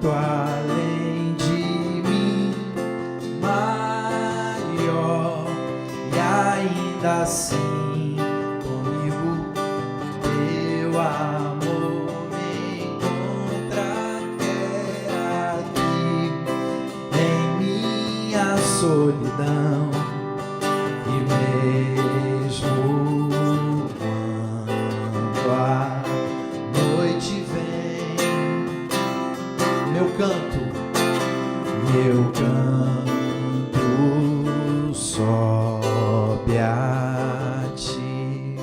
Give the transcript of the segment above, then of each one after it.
muito além de mim, maior, e ainda assim comigo teu amor me encontra até aqui, em minha solidão, e mesmo quando a noite vem, meu canto sobe a ti.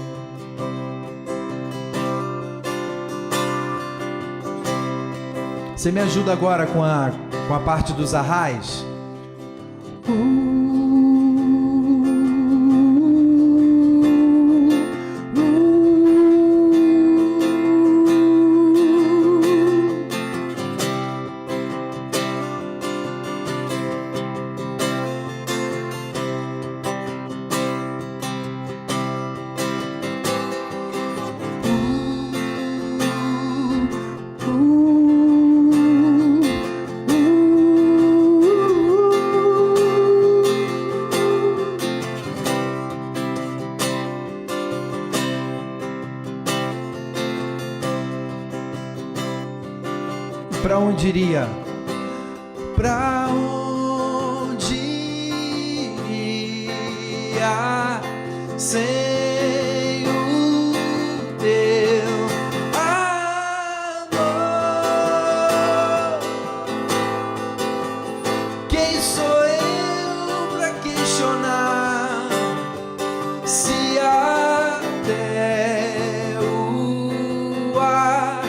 Você me ajuda agora com a parte dos arrais? Pra onde iria? Pra onde iria sem o teu amor? Quem sou eu pra questionar se até o ar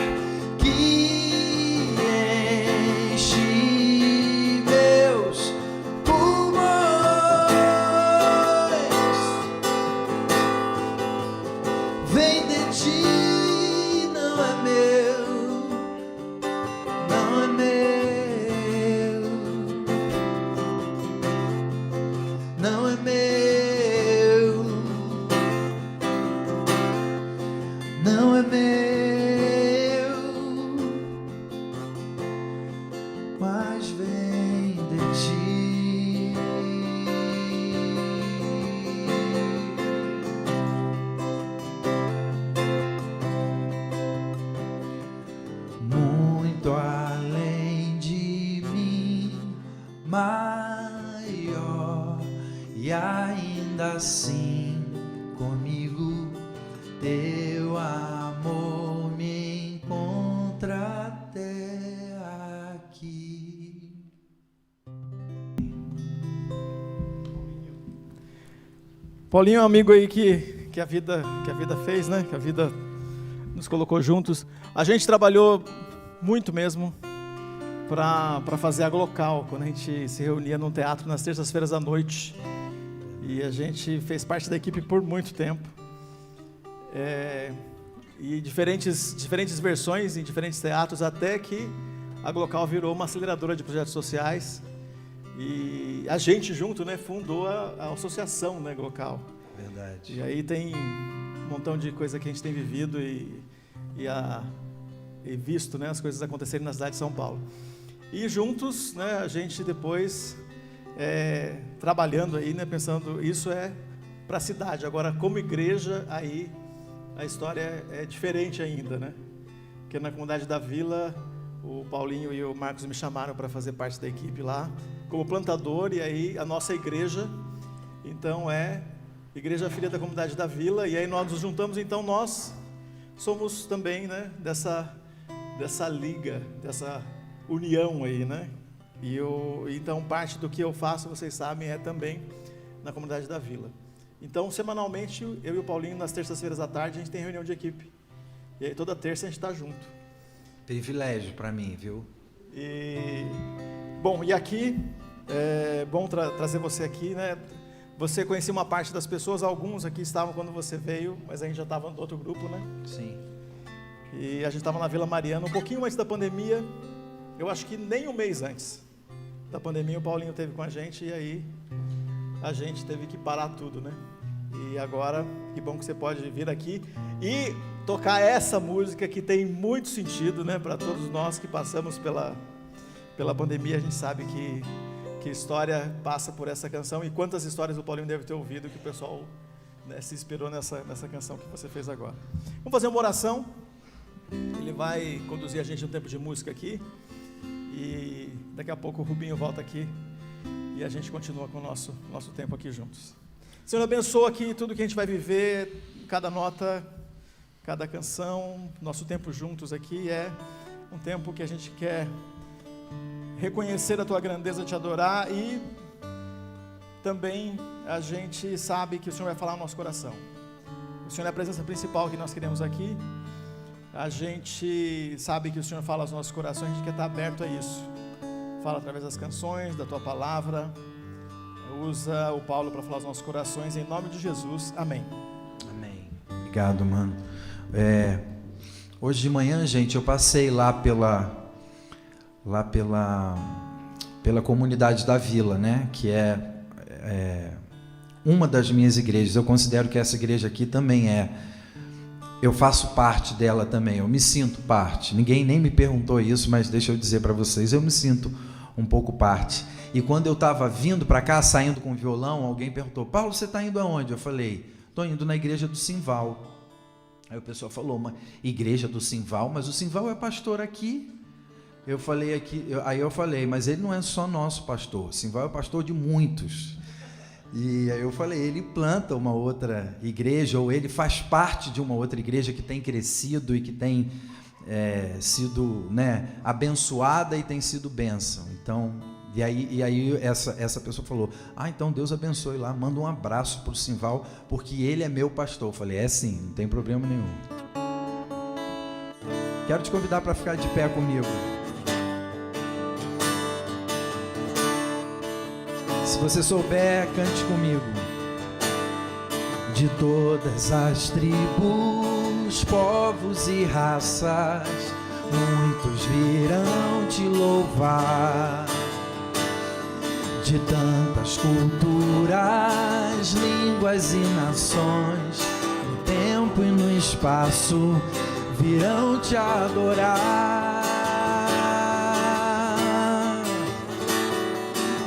não é meu, mas vem de ti. Muito além de mim, maior, e ainda assim comigo teu amor me encontra até aqui. Paulinho é um amigo aí que a vida fez, né? Que a vida nos colocou juntos. A gente trabalhou muito mesmo para fazer a Glocal, quando a gente se reunia num teatro nas terças-feiras à noite. E a gente fez parte da equipe por muito tempo. E diferentes versões em diferentes teatros, até que a Glocal virou uma aceleradora de projetos sociais. E a gente junto, né, fundou a associação, né, Glocal. Verdade. E aí tem um montão de coisa que a gente tem vivido e visto, né, as coisas acontecerem na cidade de São Paulo. E juntos, né, a gente depois trabalhando aí, né, pensando, isso é para a cidade. Agora, como igreja, aí a história é diferente ainda, né? Porque na comunidade da Vila, o Paulinho e o Marcos me chamaram para fazer parte da equipe lá, como plantador, e aí a nossa igreja, então Igreja Filha da Comunidade da Vila, e aí nós nos juntamos, então nós somos também, né, dessa liga, dessa união aí, né? Então parte do que eu faço, vocês sabem, é também na Comunidade da Vila. Então, semanalmente, eu e o Paulinho, nas terças-feiras à tarde, a gente tem reunião de equipe. E aí, toda terça a gente está junto. Privilégio para mim, viu? Bom, e aqui, é bom trazer você aqui, né? Você conhecia uma parte das pessoas, alguns aqui estavam quando você veio, mas a gente já estava no outro grupo, né? Sim. E a gente estava na Vila Mariana, um pouquinho antes da pandemia, eu acho que nem um mês antes da pandemia, o Paulinho esteve com a gente, e aí a gente teve que parar tudo, né? E agora, que bom que você pode vir aqui e tocar essa música que tem muito sentido, né, para todos nós que passamos pela pandemia, a gente sabe que história passa por essa canção, e quantas histórias o Paulinho deve ter ouvido que o pessoal, né, se inspirou nessa canção que você fez agora. Vamos fazer uma oração. Ele vai conduzir a gente um tempo de música aqui, e daqui a pouco o Rubinho volta aqui e a gente continua com o nosso tempo aqui juntos. Senhor, abençoa aqui tudo que a gente vai viver, cada nota, cada canção. Nosso tempo juntos aqui é um tempo que a gente quer reconhecer a Tua grandeza, te adorar, e também a gente sabe que o Senhor vai falar no nosso coração. O Senhor é a presença principal que nós queremos aqui. A gente sabe que o Senhor fala aos nossos corações, a gente quer estar aberto a isso. Fala através das canções, da Tua palavra. Usa o Paulo para falar aos nossos corações, em nome de Jesus, amém. Amém. Obrigado, mano. Hoje de manhã, gente, eu passei lá pela comunidade da Vila, né? Que é uma das minhas igrejas. Eu considero que essa igreja aqui também eu faço parte dela também, eu me sinto parte. Ninguém nem me perguntou isso, mas deixa eu dizer para vocês, eu me sinto um pouco parte. E quando eu estava vindo para cá, saindo com o violão, alguém perguntou: Paulo, você está indo aonde? Eu falei: estou indo na igreja do Simval. Aí o pessoal falou: uma igreja do Simval? Mas o Simval é pastor aqui. Eu falei aqui, aí eu falei: mas ele não é só nosso pastor, o Simval é pastor de muitos. E aí eu falei: ele planta uma outra igreja, ou ele faz parte de uma outra igreja que tem crescido e que tem sido, né, abençoada e tem sido bênção. Então, e aí essa pessoa falou: então Deus abençoe lá, manda um abraço para o Simval, porque ele é meu pastor. Eu falei: sim, não tem problema nenhum. Quero te convidar para ficar de pé comigo. Se você souber, cante comigo. De todas as tribos, povos e raças, muitos virão te louvar. De tantas culturas, línguas e nações, no tempo e no espaço, virão te adorar.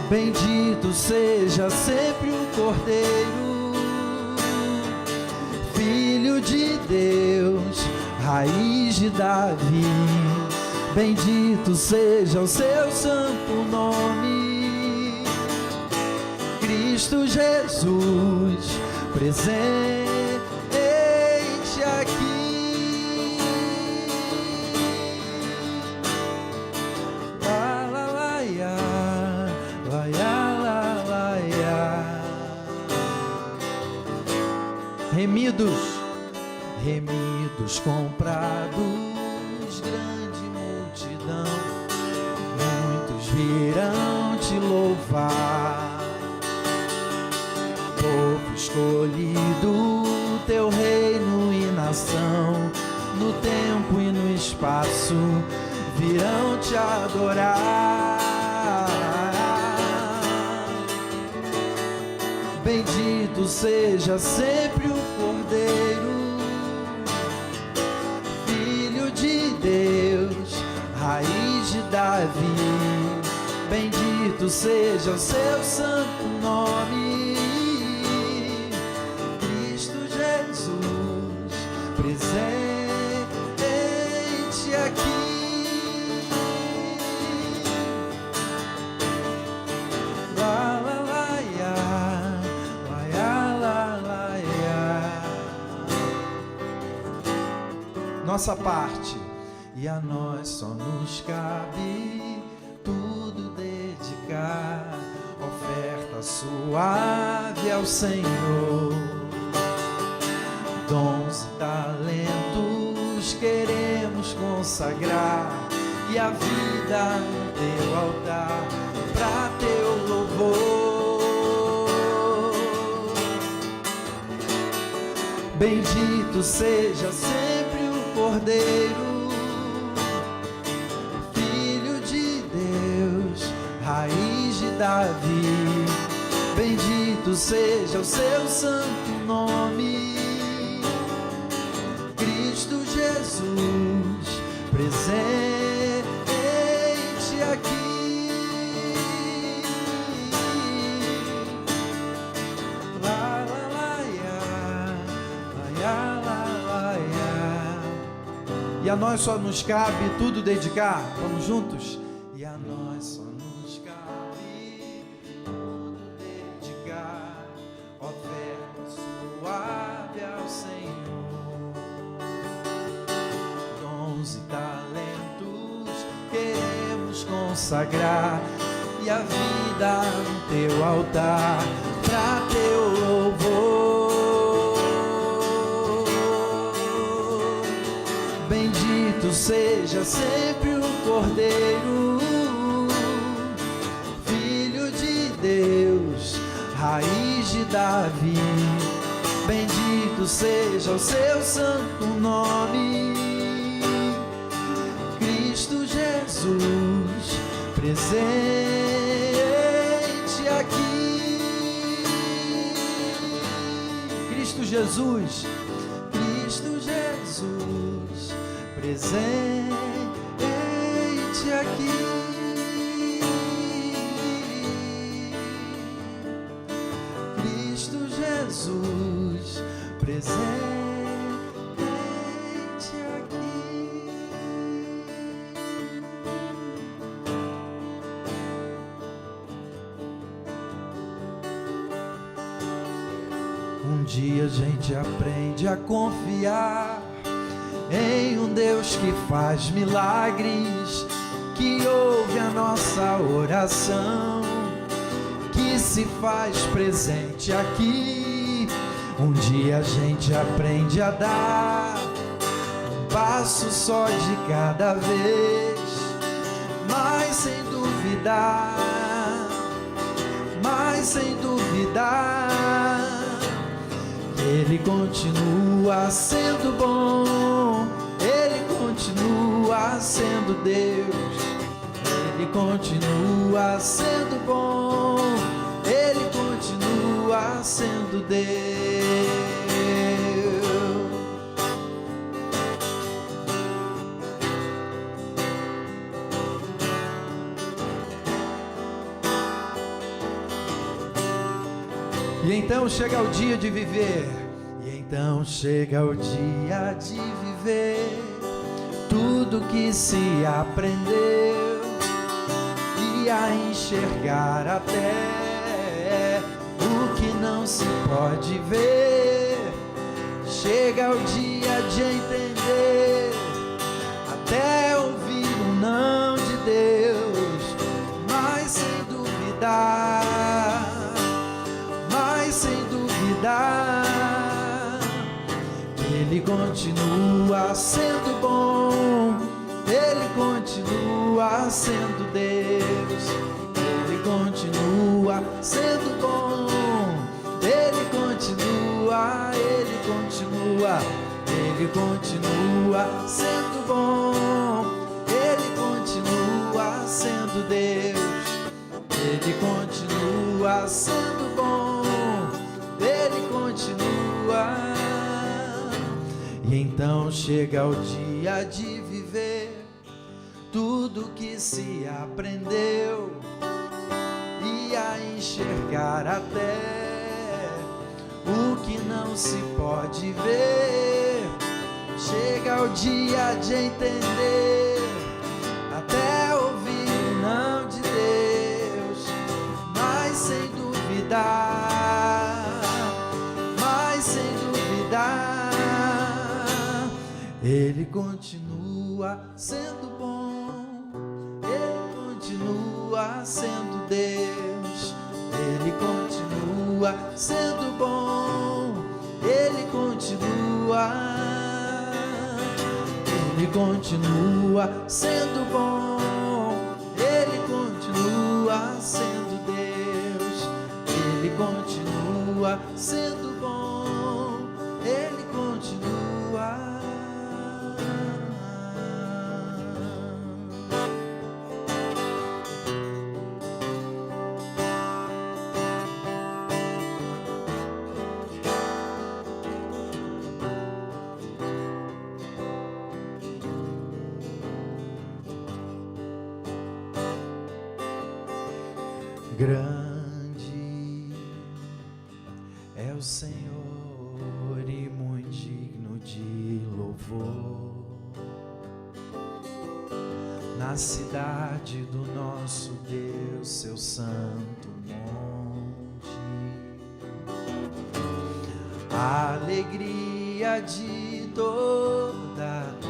Bendito seja sempre o Cordeiro, Filho de Deus, raiz de Davi. Bendito seja o seu santo nome, Cristo Jesus, presente aqui. Remidos, comprados, grande multidão, muitos virão te louvar. Povo escolhido, teu reino e nação, no tempo e no espaço, virão te adorar. Bendito seja sempre o Cordeiro, Filho de Deus, raiz de Davi. Bendito seja o seu santo nome, Cristo Jesus, presente aqui. Nossa parte, e a nós só nos cabe tudo dedicar, oferta suave ao Senhor. Dons e talentos queremos consagrar, e a vida no teu altar, pra teu louvor. Bendito seja sempre Cordeiro, Filho de Deus, raiz de Davi. Bendito seja o seu santo nome, Cristo Jesus, presente aqui. E a nós só nos cabe tudo dedicar. Vamos juntos? E a nós só nos cabe tudo dedicar, oferta suave ao Senhor. Dons e talentos queremos consagrar, e a vida no teu altar, pra teu louvor. Bendito seja sempre o Cordeiro, Filho de Deus, raiz de Davi. Bendito seja o seu santo nome, Cristo Jesus, presente aqui. Cristo Jesus, Cristo Jesus, presente aqui. Cristo Jesus, presente aqui. Um dia a gente aprende a confiar em um Deus que faz milagres, que ouve a nossa oração, que se faz presente aqui. Um dia a gente aprende a dar um passo só de cada vez, mas sem duvidar, Ele continua sendo bom, Ele continua sendo Deus, Ele continua sendo bom, Ele continua sendo Deus. E então chega o dia de viver, então chega o dia de viver tudo que se aprendeu, e a enxergar até o que não se pode ver. Chega o dia de entender, até ouvir o não de Deus, mas sem duvidar, Ele continua sendo bom, Ele continua sendo Deus, Ele continua sendo bom, Ele continua sendo bom, Ele continua sendo Deus, Ele continua sendo bom, Ele continua. E então chega o dia de viver tudo que se aprendeu, e a enxergar até o que não se pode ver. Chega o dia de entender, até ouvir o não de Deus, mas sem duvidar, Ele continua sendo bom, Ele continua sendo Deus, Ele continua sendo bom, Ele continua sendo bom, Ele continua sendo Deus, Ele continua sendo bom, Ele continua. Grande é o Senhor e muito digno de louvor. na cidade do nosso Deus, seu santo monte. A alegria de toda a terra,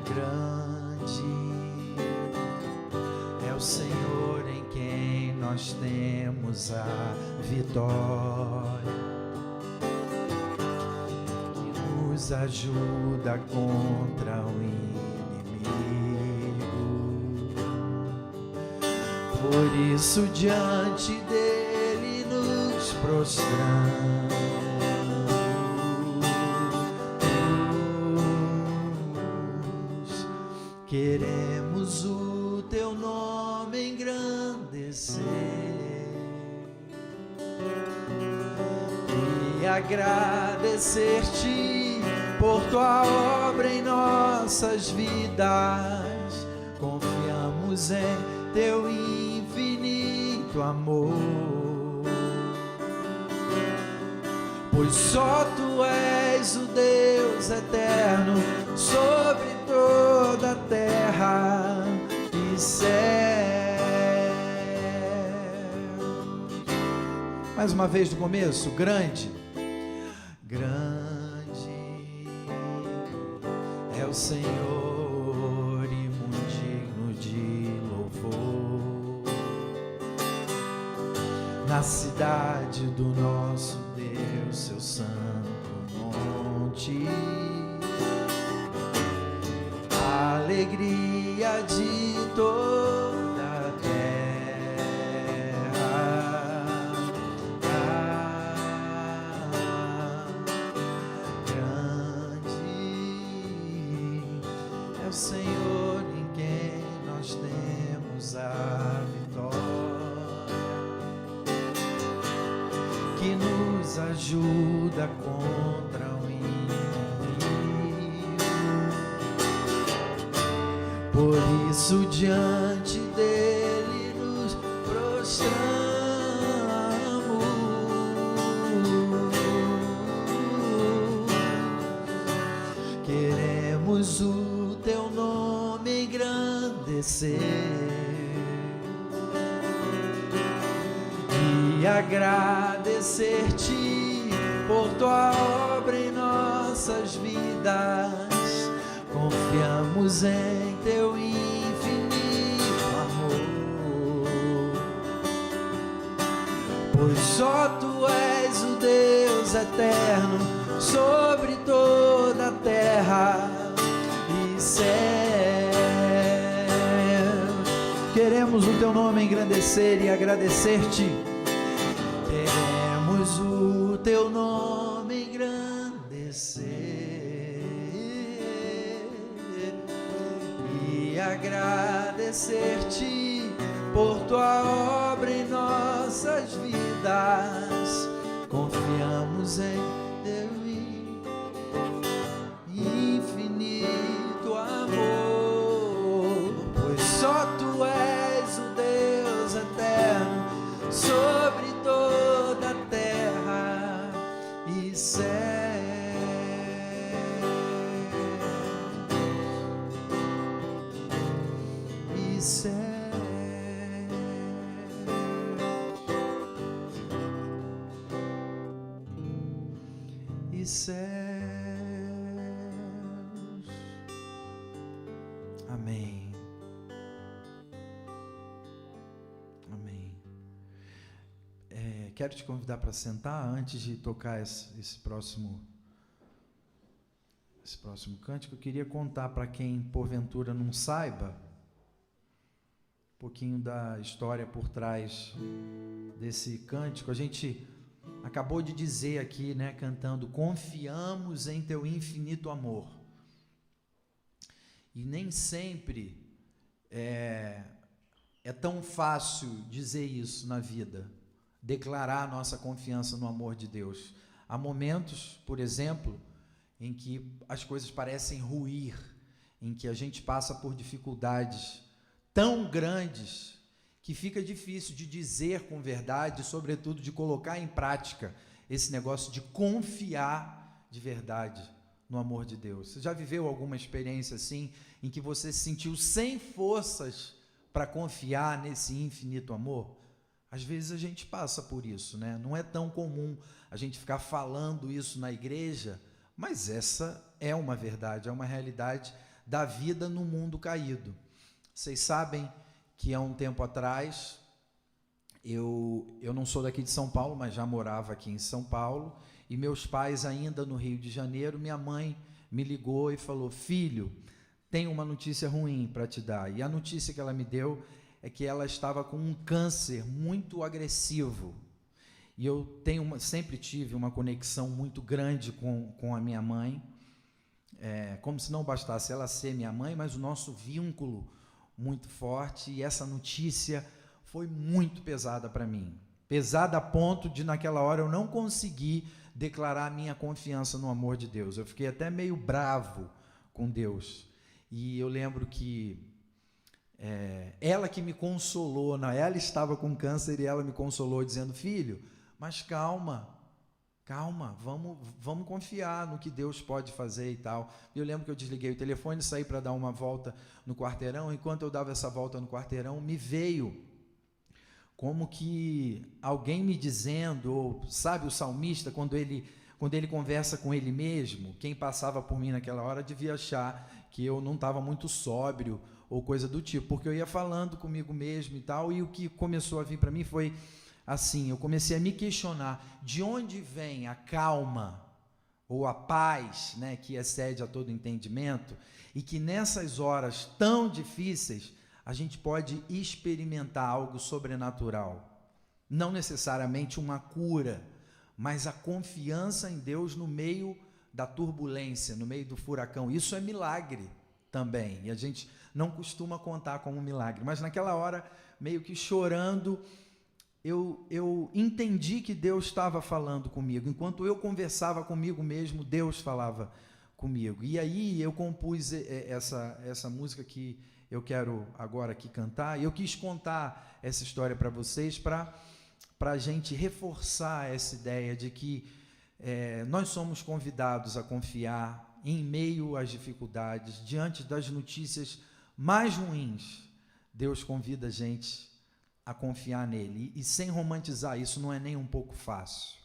grande é o Senhor em quem nós temos a vitória, que nos ajuda contra o inimigo. Por isso diante dele nos prostramos, queremos o teu nome engrandecer e agradecer-te por tua obra em nossas vidas. Confiamos em teu infinito amor, pois só tu és o Deus eterno sobre toda a terra e céus. Mais uma vez do começo, grande, grande é o Senhor e muito digno de louvor, na cidade do nosso Deus, seu santo monte. A alegria de toda a terra, grande é o Senhor em quem nós temos a vitória, que nos ajuda contra o inimigo. Por isso diante dele nos prostramos, queremos o teu nome engrandecer e agradecer-te por tua obra em nossas vidas. Confiamos em teu infinito amor, pois só tu és o Deus eterno sobre toda a terra e céus. Queremos o teu nome engrandecer e agradecer-te. Queremos o teu nome engrandecer e agradecer-te por tua obra em nossas vidas. Confiamos em teu infinito amor, pois só tu és o Deus eterno sobre toda a terra e céu. E céus. Amém. Amém. Quero te convidar para sentar antes de tocar esse próximo cântico. Eu queria contar para quem porventura não saiba um pouquinho da história por trás desse cântico. A gente acabou de dizer aqui, né, cantando: confiamos em teu infinito amor. E nem sempre é tão fácil dizer isso na vida, declarar a nossa confiança no amor de Deus. Há momentos, por exemplo, em que as coisas parecem ruir, em que a gente passa por dificuldades tão grandes que fica difícil de dizer com verdade, sobretudo de colocar em prática esse negócio de confiar de verdade no amor de Deus. Você já viveu alguma experiência assim, em que você se sentiu sem forças para confiar nesse infinito amor? Às vezes a gente passa por isso, né? Não é tão comum a gente ficar falando isso na igreja, mas essa é uma verdade, é uma realidade da vida no mundo caído. Vocês sabem que há um tempo atrás, eu não sou daqui de São Paulo, mas já morava aqui em São Paulo, e meus pais ainda no Rio de Janeiro. Minha mãe me ligou e falou: filho, tem uma notícia ruim para te dar. E a notícia que ela me deu é que ela estava com um câncer muito agressivo. E eu sempre tive uma conexão muito grande com a minha mãe, como se não bastasse ela ser minha mãe, mas o nosso vínculo muito forte. E essa notícia foi muito pesada para mim. Pesada a ponto de, naquela hora, eu não conseguir declarar a minha confiança no amor de Deus. Eu fiquei até meio bravo com Deus. E eu lembro que ela que me consolou, ela estava com câncer e ela me consolou dizendo: filho, mas calma, vamos confiar no que Deus pode fazer e tal. E eu lembro que eu desliguei o telefone, saí para dar uma volta no quarteirão. Enquanto eu dava essa volta no quarteirão, me veio como que alguém me dizendo, ou sabe o salmista, quando ele conversa com ele mesmo, quem passava por mim naquela hora devia achar que eu não estava muito sóbrio ou coisa do tipo, porque eu ia falando comigo mesmo e tal, e o que começou a vir para mim foi assim: eu comecei a me questionar de onde vem a calma ou a paz, né, que excede a todo entendimento, e que nessas horas tão difíceis a gente pode experimentar algo sobrenatural, não necessariamente uma cura, mas a confiança em Deus no meio da turbulência, no meio do furacão. Isso é milagre também, e a gente não costuma contar como milagre, mas naquela hora, meio que chorando, eu entendi que Deus estava falando comigo. Enquanto eu conversava comigo mesmo, Deus falava comigo. E aí eu compus essa música que eu quero agora aqui cantar, e eu quis contar essa história para vocês, para a gente reforçar essa ideia de que nós somos convidados a confiar em meio às dificuldades, diante das notícias mais ruins. Deus convida a gente a confiar nele, e sem romantizar, isso não é nem um pouco fácil,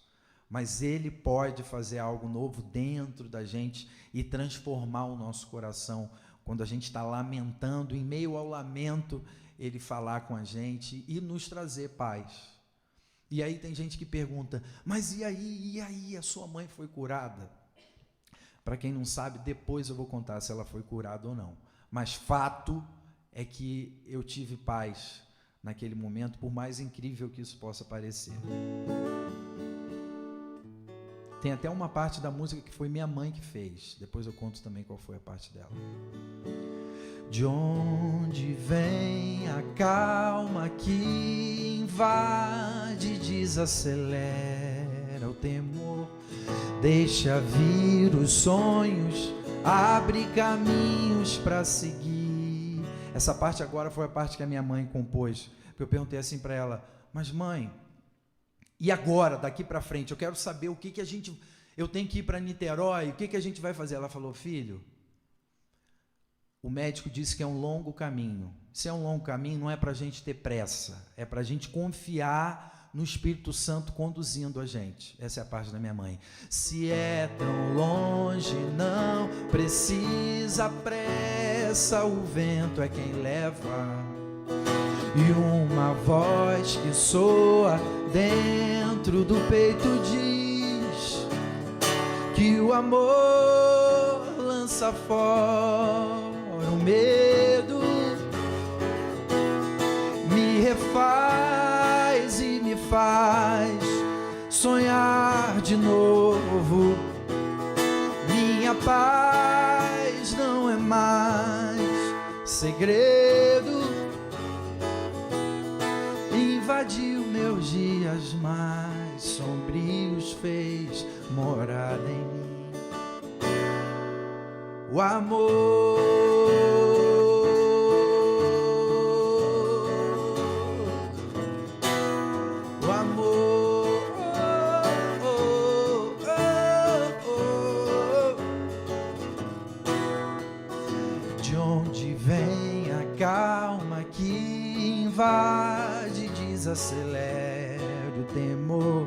mas ele pode fazer algo novo dentro da gente e transformar o nosso coração. Quando a gente está lamentando, em meio ao lamento, ele falar com a gente e nos trazer paz. E aí tem gente que pergunta: mas e aí, a sua mãe foi curada? Para quem não sabe, depois eu vou contar se ela foi curada ou não. Mas fato é que eu tive paz naquele momento, por mais incrível que isso possa parecer. Tem até uma parte da música que foi minha mãe que fez. Depois eu conto também qual foi a parte dela. De onde vem a calma que invade, desacelera o temor, deixa vir os sonhos, abre caminhos para seguir. Essa parte agora foi a parte que a minha mãe compôs. Eu perguntei assim para ela: mas mãe, e agora, daqui para frente, eu quero saber o que a gente... Eu tenho que ir para Niterói, o que a gente vai fazer? Ela falou: filho, o médico disse que é um longo caminho. Se é um longo caminho, não é para a gente ter pressa, é para a gente confiar no Espírito Santo conduzindo a gente. Essa é a parte da minha mãe. Se é tão longe, não precisa pressa, o vento é quem leva. E uma voz que soa dentro do peito diz que o amor lança fora o medo, me refaz e me faz sonhar de novo. Minha paz não é mais segredo, invadiu meus dias mais sombrios, fez morada em mim. O amor, o amor, acelere o temor,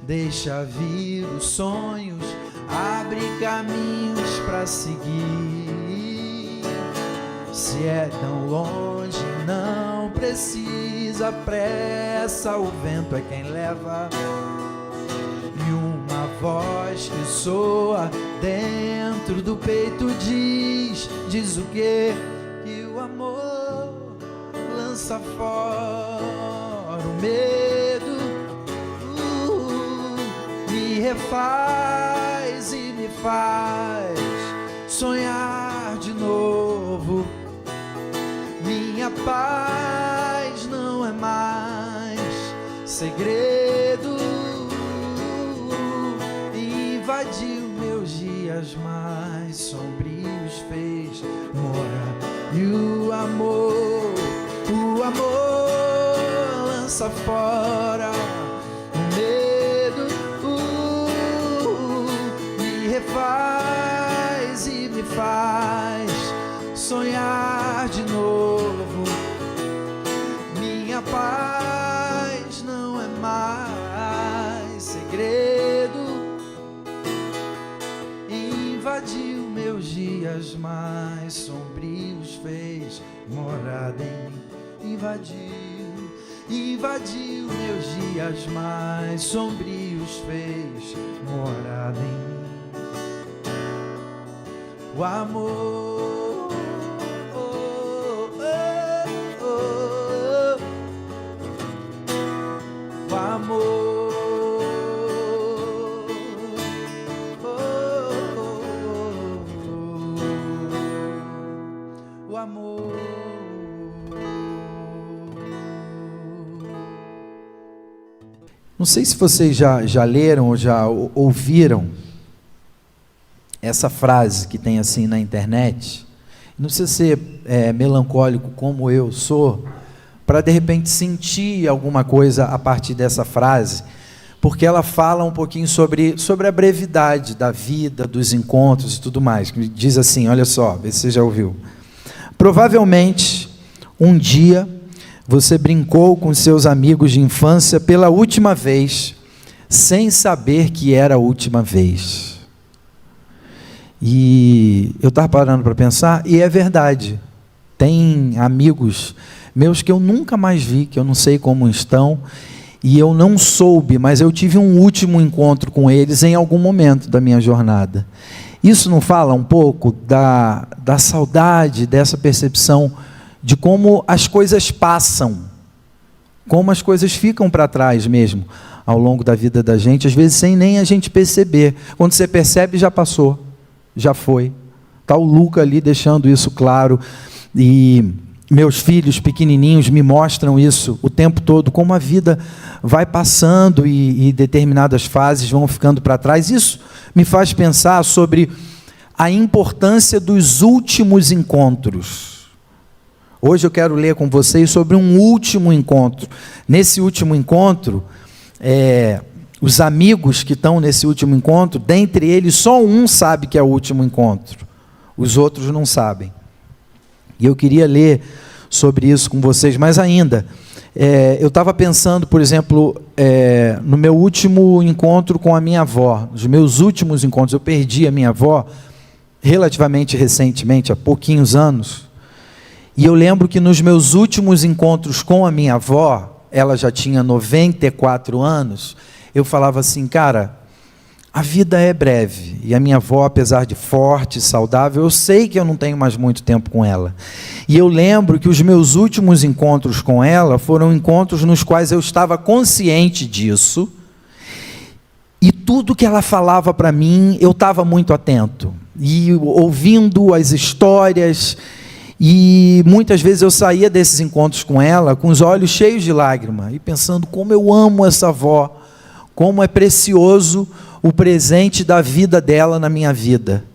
deixa vir os sonhos, abre caminhos para seguir. Se é tão longe, não precisa pressa, o vento é quem leva. E uma voz que soa dentro do peito diz o quê? Que o amor lança fora o medo, me refaz e me faz sonhar de novo. Minha paz não é mais segredo, invadiu meus dias mais sombrios, fez morar. E o amor lança fora o medo, me refaz e me faz sonhar de novo. Minha paz não é mais segredo, invadiu meus dias mais sombrios, fez morada em mim. Invadiu meus dias mais sombrios, fez morada em mim. O amor, o amor, o amor. Não sei se vocês já leram ou já ouviram essa frase que tem assim na internet. Não precisa ser melancólico como eu sou, para de repente sentir alguma coisa a partir dessa frase, porque ela fala um pouquinho sobre a brevidade da vida, dos encontros e tudo mais. Diz assim, olha só, vê se você já ouviu. Provavelmente, um dia, você brincou com seus amigos de infância pela última vez, sem saber que era a última vez. E eu estava parando para pensar, e é verdade. Tem amigos meus que eu nunca mais vi, que eu não sei como estão, e eu não soube, mas eu tive um último encontro com eles em algum momento da minha jornada. Isso não fala um pouco da saudade, dessa percepção de como as coisas passam, como as coisas ficam para trás mesmo, ao longo da vida da gente, às vezes sem nem a gente perceber. Quando você percebe, já passou, já foi. Está o Luca ali deixando isso claro, e meus filhos pequenininhos me mostram isso o tempo todo, como a vida vai passando e determinadas fases vão ficando para trás. Isso me faz pensar sobre a importância dos últimos encontros. Hoje eu quero ler com vocês sobre um último encontro. Nesse último encontro, os amigos que estão nesse último encontro, dentre eles só um sabe que é o último encontro, os outros não sabem. E eu queria ler sobre isso com vocês, mas ainda, eu estava pensando, por exemplo, no meu último encontro com a minha avó, nos meus últimos encontros. Eu perdi a minha avó relativamente recentemente, há pouquinhos anos, e eu lembro que nos meus últimos encontros com a minha avó, ela já tinha 94 anos, eu falava assim, cara, a vida é breve, e a minha avó, apesar de forte, saudável, eu sei que eu não tenho mais muito tempo com ela. E eu lembro que os meus últimos encontros com ela foram encontros nos quais eu estava consciente disso, e tudo que ela falava para mim, eu estava muito atento, e ouvindo as histórias, e muitas vezes eu saía desses encontros com ela com os olhos cheios de lágrima, e pensando como eu amo essa avó, como é precioso o presente da vida dela na minha vida.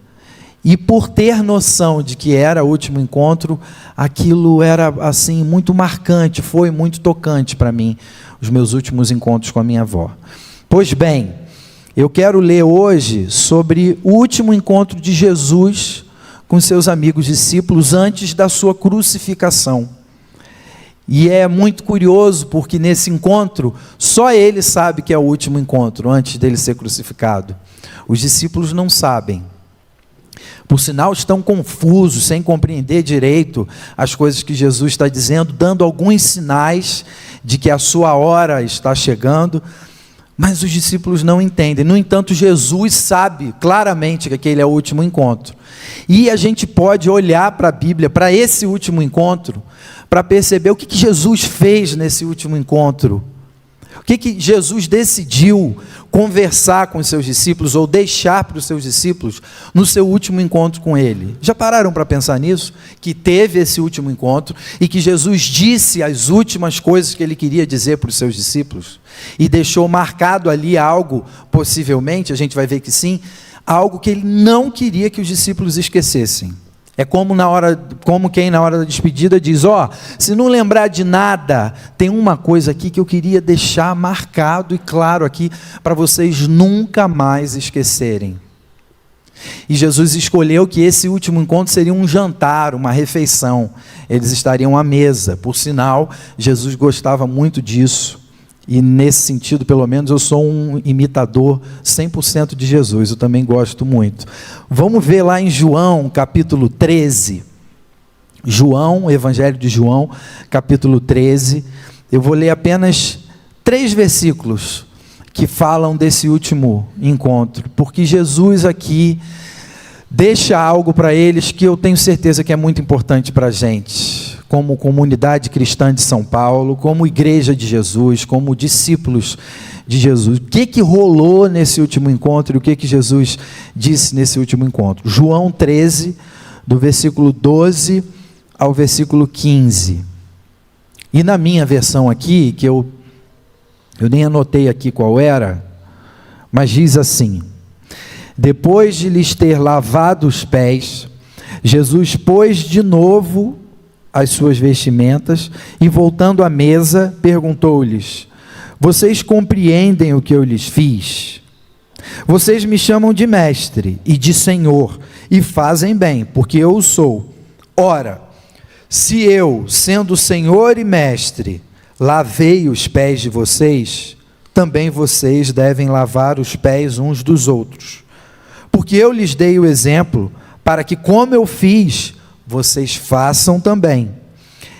E por ter noção de que era o último encontro, aquilo era assim muito marcante, foi muito tocante para mim, os meus últimos encontros com a minha avó. Pois bem, eu quero ler hoje sobre o último encontro de Jesus com seus amigos discípulos antes da sua crucificação. E é muito curioso, porque nesse encontro, só ele sabe que é o último encontro, antes dele ser crucificado. Os discípulos não sabem. Por sinal, estão confusos, sem compreender direito as coisas que Jesus está dizendo, dando alguns sinais de que a sua hora está chegando, mas os discípulos não entendem. No entanto, Jesus sabe claramente que aquele é o último encontro. E a gente pode olhar para a Bíblia, para esse último encontro, para perceber o que Jesus fez nesse último encontro. O que Jesus decidiu conversar com os seus discípulos, ou deixar para os seus discípulos, no seu último encontro com ele. Já pararam para pensar nisso? Que teve esse último encontro, e que Jesus disse as últimas coisas que ele queria dizer para os seus discípulos, e deixou marcado ali algo, possivelmente, a gente vai ver que sim, algo que ele não queria que os discípulos esquecessem. É como quem na hora da despedida diz, se não lembrar de nada, tem uma coisa aqui que eu queria deixar marcado e claro aqui, para vocês nunca mais esquecerem. E Jesus escolheu que esse último encontro seria um jantar, uma refeição. Eles estariam à mesa. Por sinal, Jesus gostava muito disso. E nesse sentido, pelo menos, eu sou um imitador 100% de Jesus, eu também gosto muito. Vamos ver lá em João, capítulo 13. João, Evangelho de João, capítulo 13. Eu vou ler apenas 3 versículos que falam desse último encontro, porque Jesus aqui deixa algo para eles que eu tenho certeza que é muito importante para a gente, como comunidade cristã de São Paulo, como igreja de Jesus, como discípulos de Jesus. O que rolou nesse último encontro e o que Jesus disse nesse último encontro? João 13, do versículo 12 ao versículo 15. E na minha versão aqui, que eu nem anotei aqui qual era, mas diz assim: depois de lhes ter lavado os pés, Jesus pôs de novo as suas vestimentas e, voltando à mesa, perguntou-lhes: vocês compreendem o que eu lhes fiz? Vocês me chamam de mestre e de senhor, e fazem bem, porque eu o sou. Ora, se eu, sendo senhor e mestre, lavei os pés de vocês, também vocês devem lavar os pés uns dos outros. Porque eu lhes dei o exemplo, para que, como eu fiz, vocês façam também.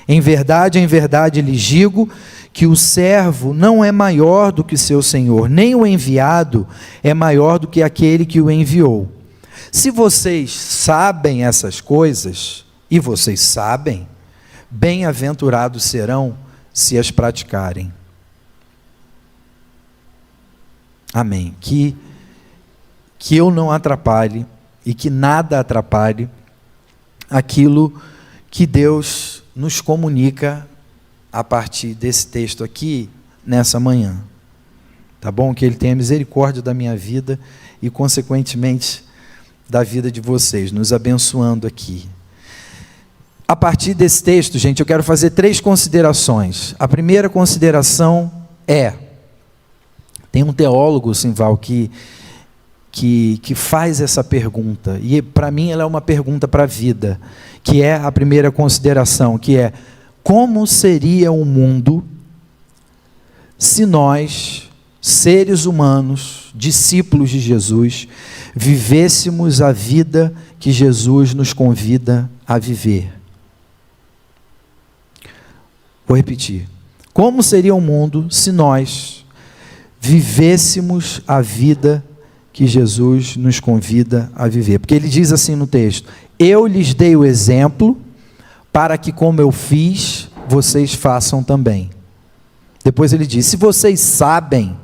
Em verdade lhes digo que o servo não é maior do que seu senhor, nem o enviado é maior do que aquele que o enviou. Se vocês sabem essas coisas, e vocês sabem, bem-aventurados serão se as praticarem. Amém. Que eu não atrapalhe e que nada atrapalhe aquilo que Deus nos comunica a partir desse texto aqui, nessa manhã. Tá bom? Que Ele tenha misericórdia da minha vida e, consequentemente, da vida de vocês, nos abençoando aqui. A partir desse texto, gente, eu quero fazer 3 considerações. A primeira consideração tem um teólogo, Simval, que faz essa pergunta, e para mim ela é uma pergunta para a vida, que é a primeira consideração, que é: como seria o mundo se nós, seres humanos, discípulos de Jesus, vivêssemos a vida que Jesus nos convida a viver? Vou repetir. Como seria o mundo se nós vivêssemos a vida que Jesus nos convida a viver? Porque ele diz assim no texto: eu lhes dei o exemplo para que, como eu fiz, vocês façam também. Depois ele diz: se vocês sabem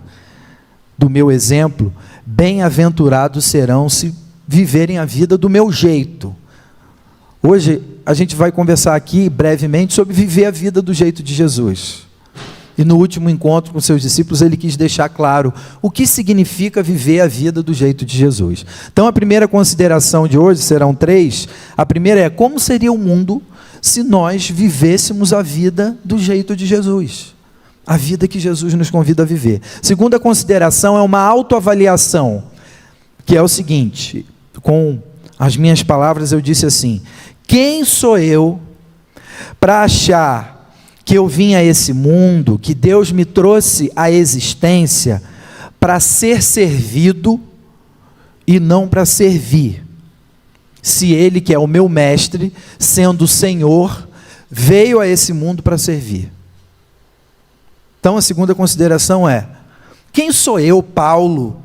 do meu exemplo, bem-aventurados serão se viverem a vida do meu jeito. Hoje a gente vai conversar aqui brevemente sobre viver a vida do jeito de Jesus. E no último encontro com seus discípulos, ele quis deixar claro o que significa viver a vida do jeito de Jesus. Então a primeira consideração de hoje, serão 3. A primeira é: como seria o mundo se nós vivêssemos a vida do jeito de Jesus? A vida que Jesus nos convida a viver. Segunda consideração é uma autoavaliação, que é o seguinte: com as minhas palavras eu disse assim: quem sou eu para achar que eu vim a esse mundo, que Deus me trouxe à existência para ser servido e não para servir. Se Ele, que é o meu mestre, sendo o Senhor, veio a esse mundo para servir. Então a segunda consideração é: quem sou eu, Paulo,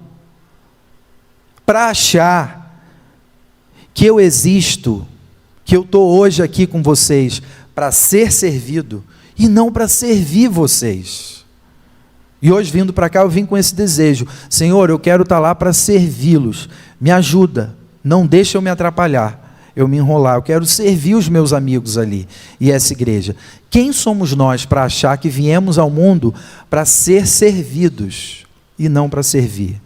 para achar que eu existo, que eu estou hoje aqui com vocês para ser servido e não para servir vocês? E hoje, vindo para cá, eu vim com esse desejo: Senhor, eu quero estar lá para servi-los, me ajuda, não deixa eu me atrapalhar, eu me enrolar, eu quero servir os meus amigos ali e essa igreja. Quem somos nós para achar que viemos ao mundo para ser servidos e não para servir?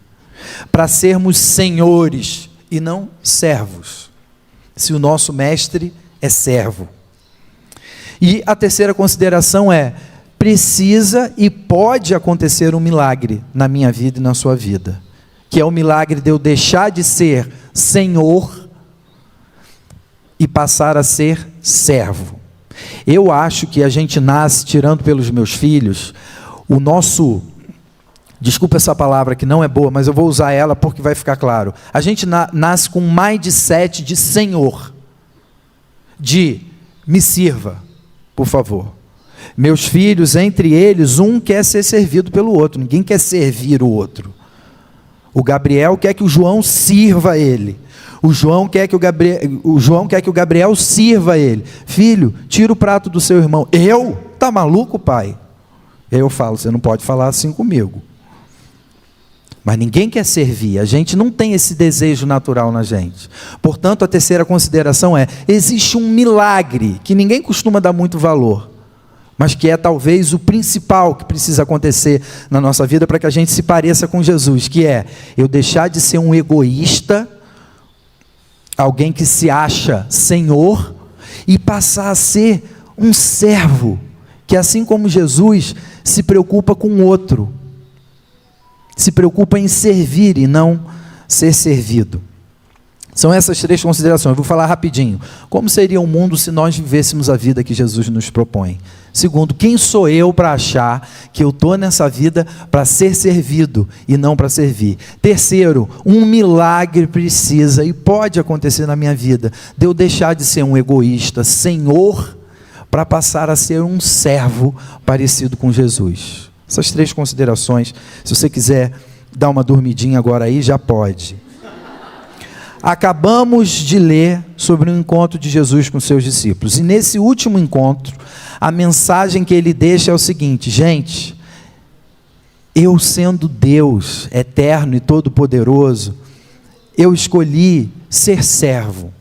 Para sermos senhores e não servos, se o nosso mestre é servo. E a terceira consideração é: precisa e pode acontecer um milagre na minha vida e na sua vida, que é o milagre de eu deixar de ser senhor e passar a ser servo. Eu acho que a gente nasce, tirando pelos meus filhos, o nosso, desculpa essa palavra que não é boa, mas eu vou usar ela porque vai ficar claro, a gente nasce com um mindset de senhor, de me sirva, por favor. Meus filhos, entre eles, um quer ser servido pelo outro, ninguém quer servir o outro. O Gabriel quer que o João sirva ele. O João quer que o Gabriel sirva ele. Filho, tira o prato do seu irmão. Eu? Tá maluco, pai? Eu falo: você não pode falar assim comigo. Mas ninguém quer servir, a gente não tem esse desejo natural na gente. Portanto, a terceira consideração é: existe um milagre que ninguém costuma dar muito valor, mas que é talvez o principal que precisa acontecer na nossa vida para que a gente se pareça com Jesus, que é eu deixar de ser um egoísta, alguém que se acha senhor, e passar a ser um servo, que assim como Jesus se preocupa com o outro, se preocupa em servir e não ser servido. São essas três considerações. Eu vou falar rapidinho. Como seria o mundo se nós vivêssemos a vida que Jesus nos propõe? Segundo, quem sou eu para achar que eu estou nessa vida para ser servido e não para servir? Terceiro, um milagre precisa e pode acontecer na minha vida, de eu deixar de ser um egoísta, senhor, para passar a ser um servo parecido com Jesus. Essas três considerações, se você quiser dar uma dormidinha agora aí, já pode. Acabamos de ler sobre o encontro de Jesus com seus discípulos. E nesse último encontro, a mensagem que ele deixa é o seguinte: gente, eu sendo Deus eterno e todo-poderoso, eu escolhi ser servo.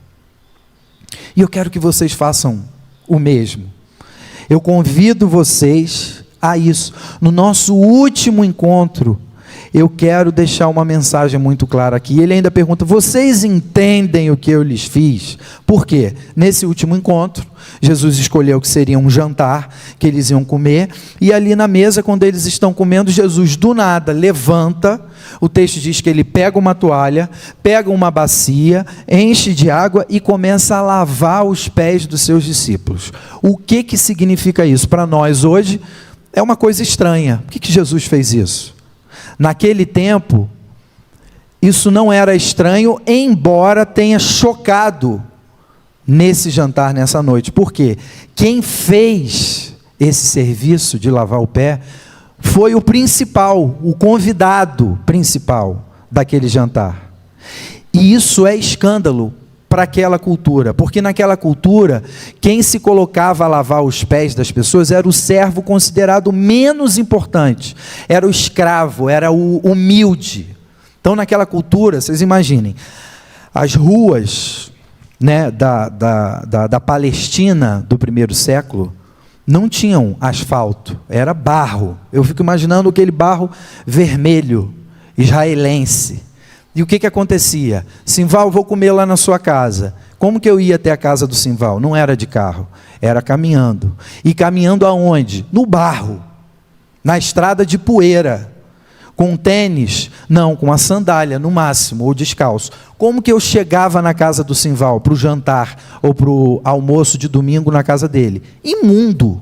E eu quero que vocês façam o mesmo. Eu convido vocês a isso. No nosso último encontro, eu quero deixar uma mensagem muito clara aqui. Ele ainda pergunta: vocês entendem o que eu lhes fiz? Por quê? Nesse último encontro, Jesus escolheu que seria um jantar, que eles iam comer, e ali na mesa, quando eles estão comendo, Jesus do nada levanta, o texto diz que ele pega uma toalha, pega uma bacia, enche de água e começa a lavar os pés dos seus discípulos. O que significa isso? Para nós hoje, é uma coisa estranha. Por que Jesus fez isso? Naquele tempo, isso não era estranho, embora tenha chocado nesse jantar, nessa noite. Por quê? Quem fez esse serviço de lavar o pé foi o principal, o convidado principal daquele jantar. E isso é escândalo para aquela cultura, porque naquela cultura, quem se colocava a lavar os pés das pessoas era o servo considerado menos importante, era o escravo, era o humilde. Então naquela cultura, vocês imaginem, as ruas, né, da Palestina do primeiro século, não tinham asfalto, era barro. Eu fico imaginando aquele barro vermelho, israelense. E o que acontecia? Simval, vou comer lá na sua casa. Como que eu ia até a casa do Simval? Não era de carro, era caminhando. E caminhando aonde? No barro, na estrada de poeira. Com tênis? Não, com a sandália no máximo, ou descalço. Como que eu chegava na casa do Simval, para o jantar, ou para o almoço de domingo na casa dele? Imundo.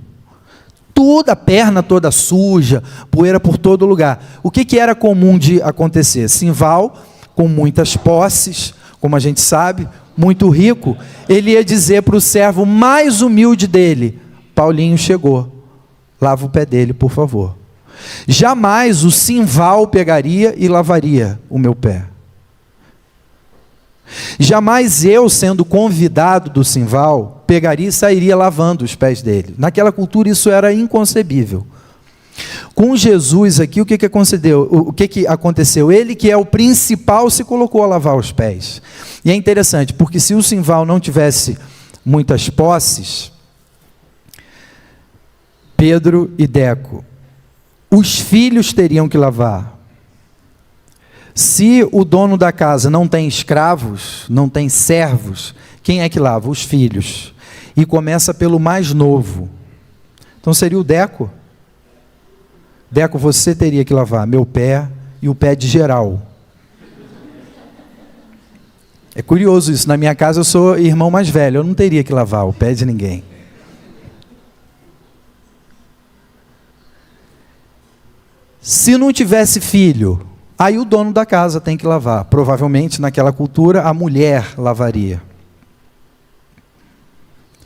toda a perna toda suja, poeira por todo lugar. O que era comum de acontecer? Simval, com muitas posses, como a gente sabe, muito rico, ele ia dizer para o servo mais humilde dele: Paulinho chegou, lava o pé dele, por favor. Jamais o Simval pegaria e lavaria o meu pé. Jamais eu, sendo convidado do Simval, pegaria e sairia lavando os pés dele. Naquela cultura isso era inconcebível. Com Jesus aqui, o que aconteceu? Ele, que é o principal, se colocou a lavar os pés. E é interessante, porque se o Simval não tivesse muitas posses, Pedro e Deco, os filhos teriam que lavar. Se o dono da casa não tem escravos, não tem servos, quem é que lava? Os filhos. E começa pelo mais novo. Então seria o Deco. Deco, você teria que lavar meu pé e o pé de geral. É curioso isso. Na minha casa eu sou irmão mais velho. Eu não teria que lavar o pé de ninguém. Se não tivesse filho, aí o dono da casa tem que lavar. Provavelmente, naquela cultura, a mulher lavaria.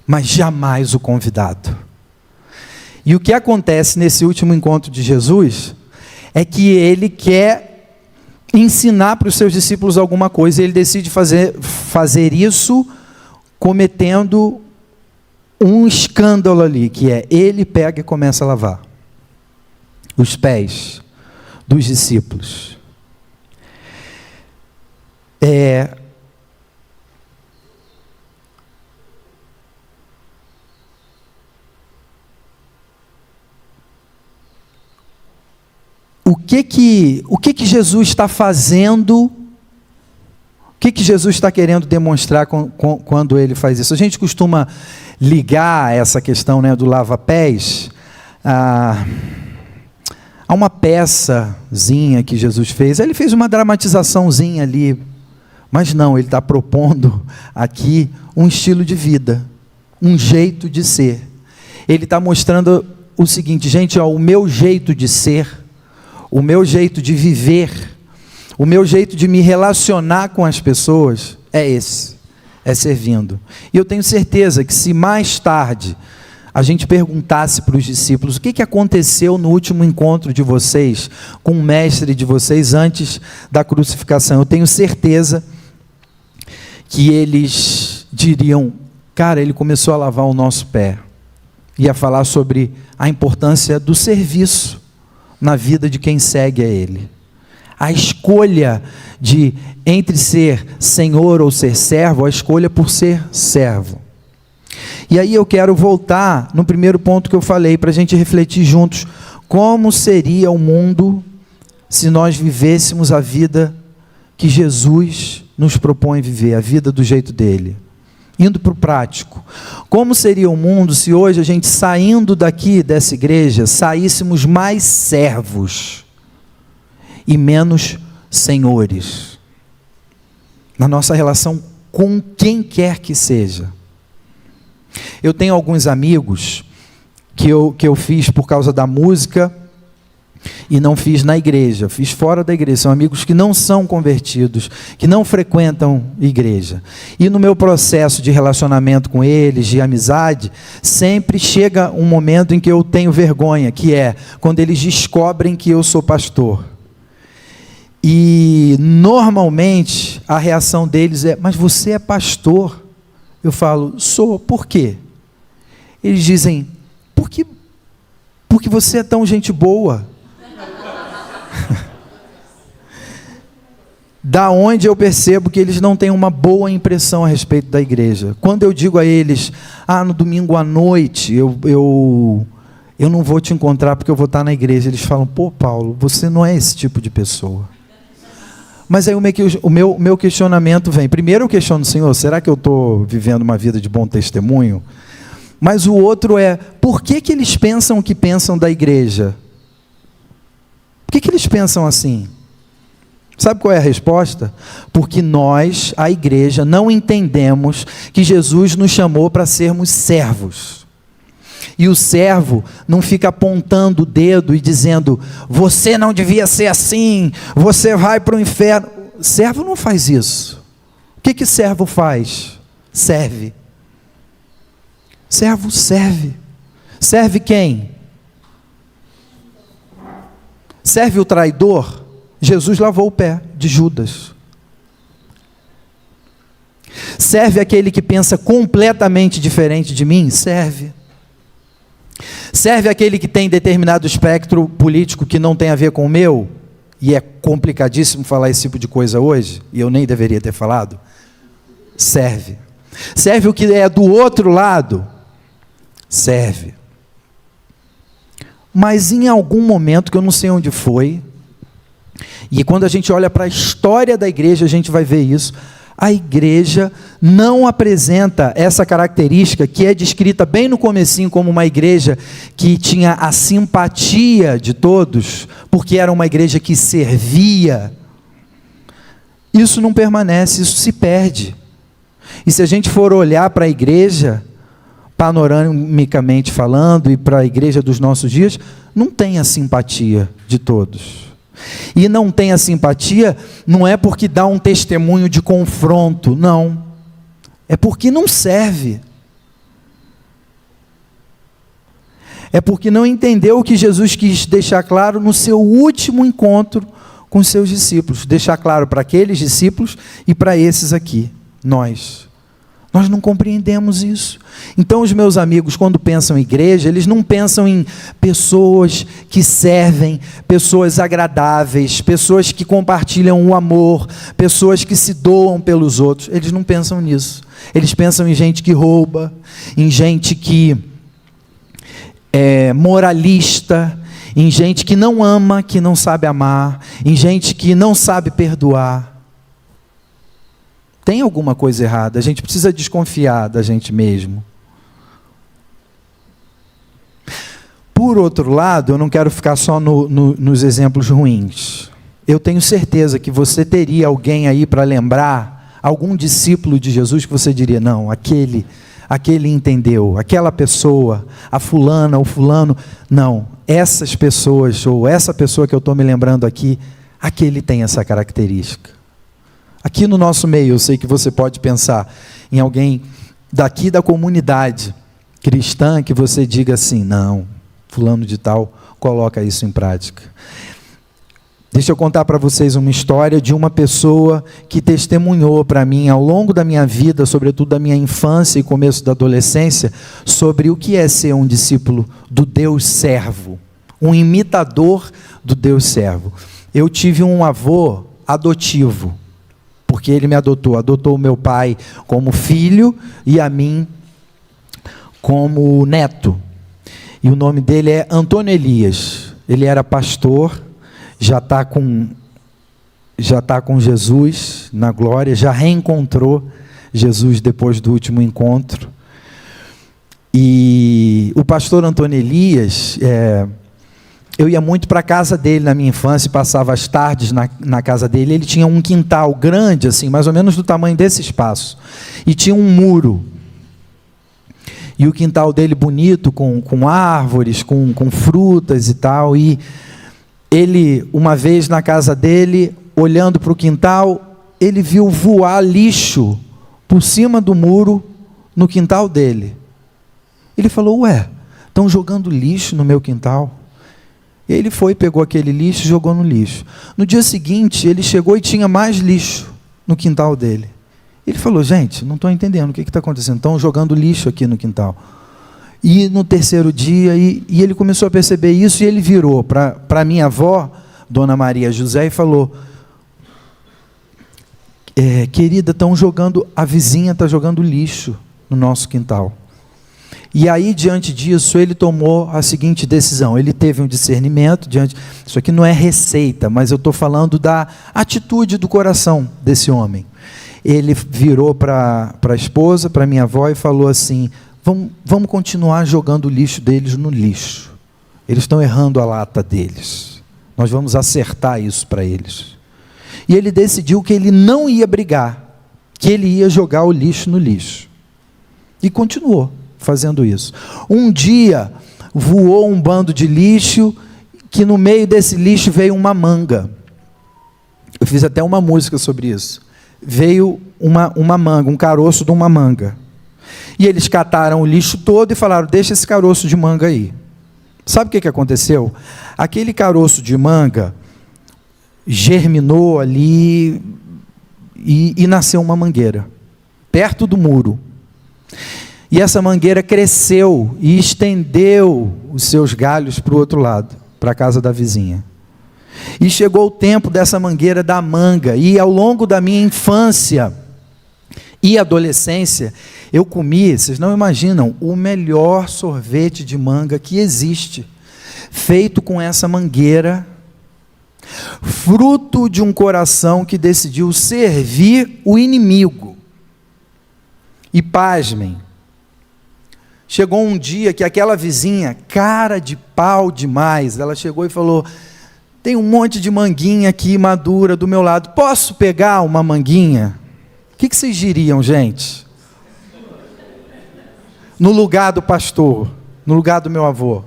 Mas jamais o convidado. E o que acontece nesse último encontro de Jesus é que ele quer ensinar para os seus discípulos alguma coisa, e ele decide fazer isso cometendo um escândalo ali, que é, ele pega e começa a lavar os pés dos discípulos. O que Jesus está fazendo? O que Jesus está querendo demonstrar quando ele faz isso? A gente costuma ligar essa questão, né, do lava-pés a uma peçazinha que Jesus fez. Ele fez uma dramatizaçãozinha ali, mas não, ele está propondo aqui um estilo de vida, um jeito de ser. Ele está mostrando o seguinte: gente, ó, o meu jeito de ser, o meu jeito de viver, o meu jeito de me relacionar com as pessoas é esse, é servindo. E eu tenho certeza que se mais tarde a gente perguntasse para os discípulos o que aconteceu no último encontro de vocês com o mestre de vocês antes da crucificação, eu tenho certeza que eles diriam: cara, ele começou a lavar o nosso pé. Ia falar sobre a importância do serviço na vida de quem segue a ele. A escolha de entre ser senhor ou ser servo, a escolha por ser servo. E aí eu quero voltar no primeiro ponto que eu falei, para a gente refletir juntos, como seria o mundo se nós vivêssemos a vida que Jesus nos propõe viver, a vida do jeito dele. Indo para o prático, como seria o mundo se hoje a gente, saindo daqui dessa igreja, saíssemos mais servos e menos senhores, na nossa relação com quem quer que seja. Eu tenho alguns amigos que eu fiz por causa da música e não fiz na igreja, fiz fora da igreja. São amigos que não são convertidos, que não frequentam igreja. E no meu processo de relacionamento com eles, de amizade, sempre chega um momento em que eu tenho vergonha, que é quando eles descobrem que eu sou pastor. E normalmente a reação deles é: mas você é pastor? Eu falo: sou. Por quê? Eles dizem: porque você é tão gente boa. Da onde eu percebo que eles não têm uma boa impressão a respeito da igreja. Quando eu digo a eles: no domingo à noite eu não vou te encontrar porque eu vou estar na igreja, eles falam: pô, Paulo, você não é esse tipo de pessoa. Mas aí o meu questionamento vem. Primeiro eu questiono: Senhor, será que eu estou vivendo uma vida de bom testemunho? Mas o outro é: por que eles pensam o que pensam da igreja? Por que eles pensam assim? Sabe qual é a resposta? Porque nós, a igreja, não entendemos que Jesus nos chamou para sermos servos. E o servo não fica apontando o dedo e dizendo: você não devia ser assim, você vai para o inferno. Servo não faz isso. O que servo faz? Serve. Servo serve. Serve quem? Serve o traidor? Jesus lavou o pé de Judas. Serve aquele que pensa completamente diferente de mim? Serve. Serve aquele que tem determinado espectro político que não tem a ver com o meu? E é complicadíssimo falar esse tipo de coisa hoje, e eu nem deveria ter falado. Serve. Serve o que é do outro lado? Serve. Mas em algum momento, que eu não sei onde foi, e quando a gente olha para a história da igreja, a gente vai ver isso. A igreja não apresenta essa característica que é descrita bem no comecinho como uma igreja que tinha a simpatia de todos, porque era uma igreja que servia. Isso não permanece, isso se perde. E se a gente for olhar para a igreja, panoramicamente falando, e para a igreja dos nossos dias, não tem a simpatia de todos. E não tem a simpatia, não é porque dá um testemunho de confronto, não. É porque não serve. É porque não entendeu o que Jesus quis deixar claro no seu último encontro com os seus discípulos. Deixar claro para aqueles discípulos e para esses aqui, nós. Nós não compreendemos isso. Então os meus amigos, quando pensam em igreja, eles não pensam em pessoas que servem, pessoas agradáveis, pessoas que compartilham o amor, pessoas que se doam pelos outros. Eles não pensam nisso. Eles pensam em gente que rouba, em gente que é moralista, em gente que não ama, que não sabe amar, em gente que não sabe perdoar. Tem alguma coisa errada, a gente precisa desconfiar da gente mesmo. Por outro lado, eu não quero ficar só nos exemplos ruins. Eu tenho certeza que você teria alguém aí para lembrar, algum discípulo de Jesus que você diria: não, aquele entendeu, aquela pessoa, a fulana, o fulano, não, essas pessoas, ou essa pessoa que eu estou me lembrando aqui, aquele tem essa característica. Aqui no nosso meio, eu sei que você pode pensar em alguém daqui da comunidade cristã que você diga assim: não, fulano de tal coloca isso em prática. Deixa eu contar para vocês uma história de uma pessoa que testemunhou para mim ao longo da minha vida, sobretudo da minha infância e começo da adolescência, sobre o que é ser um discípulo do Deus servo, um imitador do Deus servo. Eu tive um avô adotivo, porque ele me adotou o meu pai como filho e a mim como neto. E o nome dele é Antônio Elias. Ele era pastor, já está com Jesus na glória, já reencontrou Jesus depois do último encontro. E o pastor Antônio Elias, eu ia muito para a casa dele na minha infância, passava as tardes na casa dele. Ele tinha um quintal grande, assim, mais ou menos do tamanho desse espaço, e tinha um muro, e o quintal dele bonito, com árvores, com frutas e tal. E ele, uma vez na casa dele, olhando para o quintal, ele viu voar lixo por cima do muro no quintal dele. Ele falou: ué, estão jogando lixo no meu quintal? E ele foi, pegou aquele lixo e jogou no lixo. No dia seguinte, ele chegou e tinha mais lixo no quintal dele. Ele falou: gente, não estou entendendo o que está acontecendo, estão jogando lixo aqui no quintal. E no terceiro dia, e ele começou a perceber isso, e ele virou para minha avó, Dona Maria José, e falou: querida, a vizinha está jogando lixo no nosso quintal. E aí, diante disso, ele tomou a seguinte decisão. Ele teve um discernimento diante. Isso aqui não é receita, mas eu estou falando da atitude do coração desse homem. Ele virou para a esposa, para minha avó, e falou assim: vamos continuar jogando o lixo deles no lixo. Eles estão errando a lata deles. Nós vamos acertar isso para eles. E ele decidiu que ele não ia brigar, que ele ia jogar o lixo no lixo. E continuou. fazendo isso. Um dia voou um bando de lixo, que no meio desse lixo veio uma manga. Eu fiz até uma música sobre isso. Veio uma manga, um caroço de uma manga. E eles cataram o lixo todo e falaram, deixa esse caroço de manga aí. Sabe o que aconteceu? Aquele caroço de manga germinou ali e nasceu uma mangueira, perto do muro. E essa mangueira cresceu e estendeu os seus galhos para o outro lado, para a casa da vizinha. E chegou o tempo dessa mangueira dar manga. E ao longo da minha infância e adolescência, eu comi, vocês não imaginam, o melhor sorvete de manga que existe, feito com essa mangueira, fruto de um coração que decidiu servir o inimigo. E pasmem, chegou um dia que aquela vizinha, cara de pau demais, ela chegou e falou, tem um monte de manguinha aqui madura do meu lado, posso pegar uma manguinha? O que vocês diriam, gente? No lugar do pastor, no lugar do meu avô.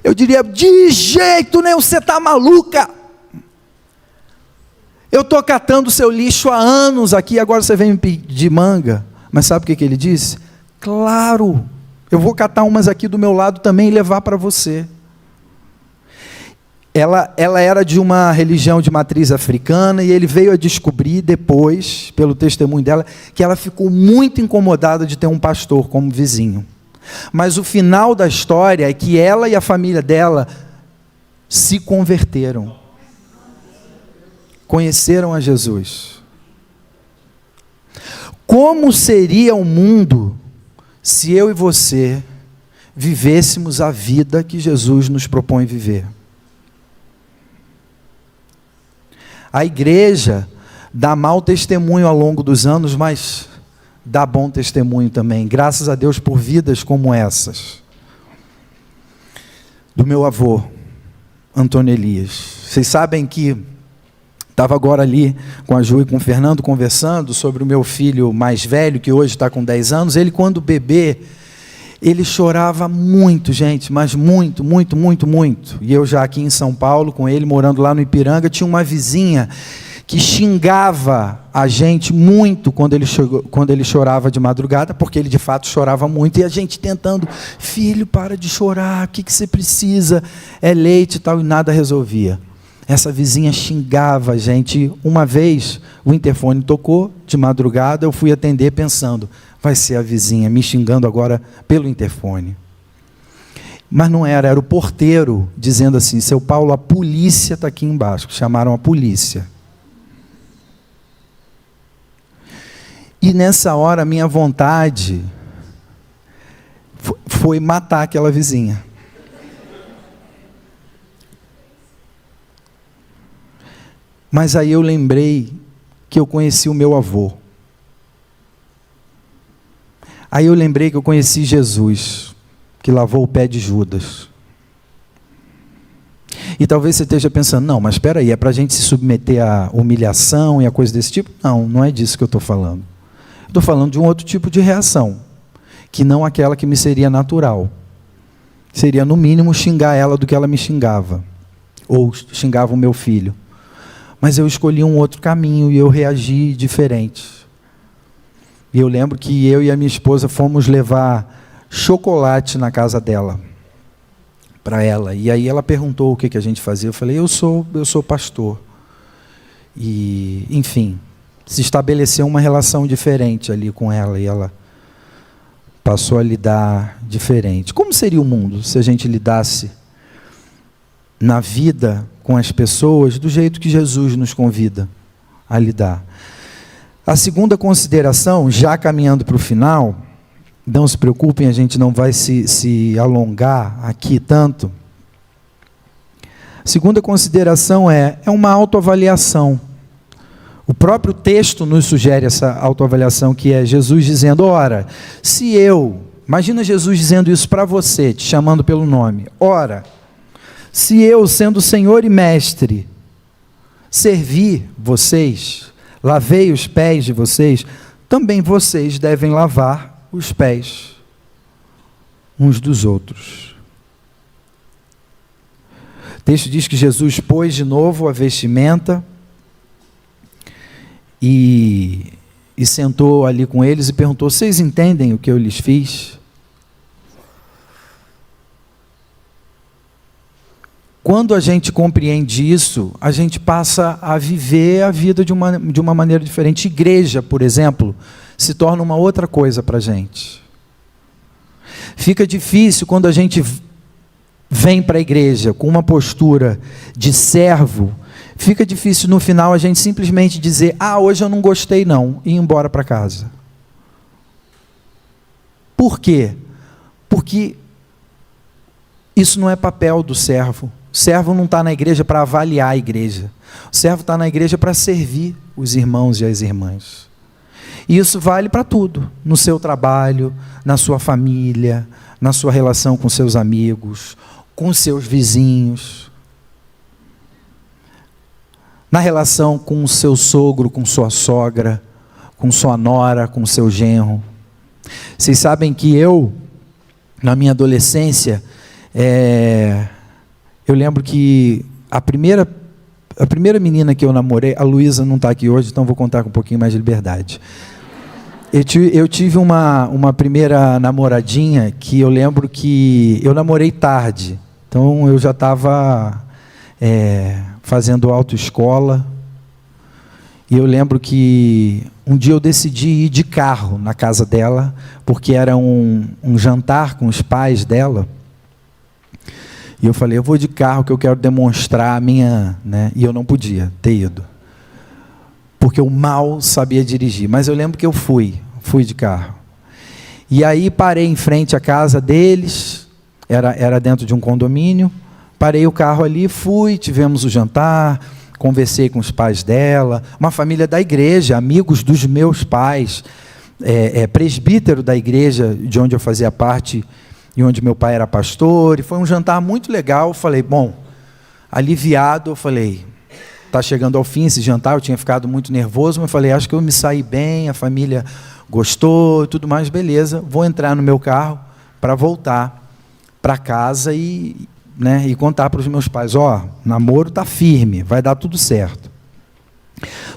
Eu diria, de jeito nenhum, você está maluca? Eu estou catando seu lixo há anos aqui, agora você vem me pedir manga. Mas sabe o que ele disse? Claro, eu vou catar umas aqui do meu lado também e levar para você. Ela era de uma religião de matriz africana e ele veio a descobrir depois, pelo testemunho dela, que ela ficou muito incomodada de ter um pastor como vizinho. Mas o final da história é que ela e a família dela se converteram. Conheceram a Jesus. Como seria o mundo se eu e você vivêssemos a vida que Jesus nos propõe viver? A igreja dá mau testemunho ao longo dos anos, mas dá bom testemunho também. Graças a Deus por vidas como essas. Do meu avô, Antônio Elias. Vocês sabem que estava agora ali com a Ju e com o Fernando conversando sobre o meu filho mais velho, que hoje está com 10 anos. Ele, quando bebê, ele chorava muito, gente, mas muito, muito, muito, muito. E eu já aqui em São Paulo, com ele, morando lá no Ipiranga, tinha uma vizinha que xingava a gente muito quando ele chorava de madrugada, porque ele de fato chorava muito, e a gente tentando, filho, para de chorar, o que você precisa? É leite e tal, e nada resolvia. Essa vizinha xingava a gente. Uma vez o interfone tocou de madrugada, eu fui atender pensando, vai ser a vizinha me xingando agora pelo interfone. Mas não era o porteiro dizendo assim, seu Paulo, a polícia está aqui embaixo. Chamaram a polícia. E nessa hora a minha vontade foi matar aquela vizinha. Mas aí eu lembrei que eu conheci o meu avô. Aí eu lembrei que eu conheci Jesus, que lavou o pé de Judas. E talvez você esteja pensando, não, mas espera aí, é para a gente se submeter à humilhação e a coisa desse tipo? Não, não é disso que eu estou falando. Estou falando de um outro tipo de reação, que não aquela que me seria natural. Seria, no mínimo, xingar ela do que ela me xingava, ou xingava o meu filho. Mas eu escolhi um outro caminho e eu reagi diferente. E eu lembro que eu e a minha esposa fomos levar chocolate na casa dela, para ela. E aí ela perguntou o que a gente fazia. Eu falei, eu sou pastor. E, enfim, se estabeleceu uma relação diferente ali com ela, e ela passou a lidar diferente. Como seria o mundo se a gente lidasse na vida com as pessoas do jeito que Jesus nos convida a lidar? A segunda consideração, já caminhando para o final, não se preocupem, a gente não vai se alongar aqui tanto. A segunda consideração é uma autoavaliação. O próprio texto nos sugere essa autoavaliação, que é Jesus dizendo, ora, se eu, imagina Jesus dizendo isso para você, te chamando pelo nome, ora, se eu, sendo Senhor e Mestre, servir vocês, lavei os pés de vocês, também vocês devem lavar os pés uns dos outros. O texto diz que Jesus pôs de novo a vestimenta e sentou ali com eles e perguntou: vocês entendem o que eu lhes fiz? Quando a gente compreende isso, a gente passa a viver a vida de uma maneira diferente. Igreja, por exemplo, se torna uma outra coisa para a gente. Fica difícil quando a gente vem para a igreja com uma postura de servo. Fica difícil no final a gente simplesmente dizer: hoje eu não gostei não, e ir embora para casa. Por quê? Porque isso não é papel do servo. O servo não está na igreja para avaliar a igreja. O servo está na igreja para servir os irmãos e as irmãs. E isso vale para tudo. No seu trabalho, na sua família, na sua relação com seus amigos, com seus vizinhos, na relação com o seu sogro, com sua sogra, com sua nora, com seu genro. Vocês sabem que eu, na minha adolescência, eu lembro que a primeira menina que eu namorei, a Luísa não está aqui hoje, então vou contar com um pouquinho mais de liberdade. Eu tive uma primeira namoradinha que eu lembro que eu namorei tarde, então eu já estava fazendo autoescola, e eu lembro que um dia eu decidi ir de carro na casa dela, porque era um jantar com os pais dela. E eu falei: eu vou de carro que eu quero demonstrar a minha... E eu não podia ter ido, porque eu mal sabia dirigir. Mas eu lembro que eu fui de carro. E aí parei em frente à casa deles, era dentro de um condomínio, parei o carro ali, tivemos o jantar, conversei com os pais dela, uma família da igreja, amigos dos meus pais, presbítero da igreja de onde eu fazia parte, e onde meu pai era pastor, e foi um jantar muito legal. Eu falei, aliviado, eu falei, está chegando ao fim esse jantar, eu tinha ficado muito nervoso, mas eu falei, acho que eu me saí bem, a família gostou e tudo mais, beleza, vou entrar no meu carro para voltar para casa e contar para os meus pais, namoro está firme, vai dar tudo certo.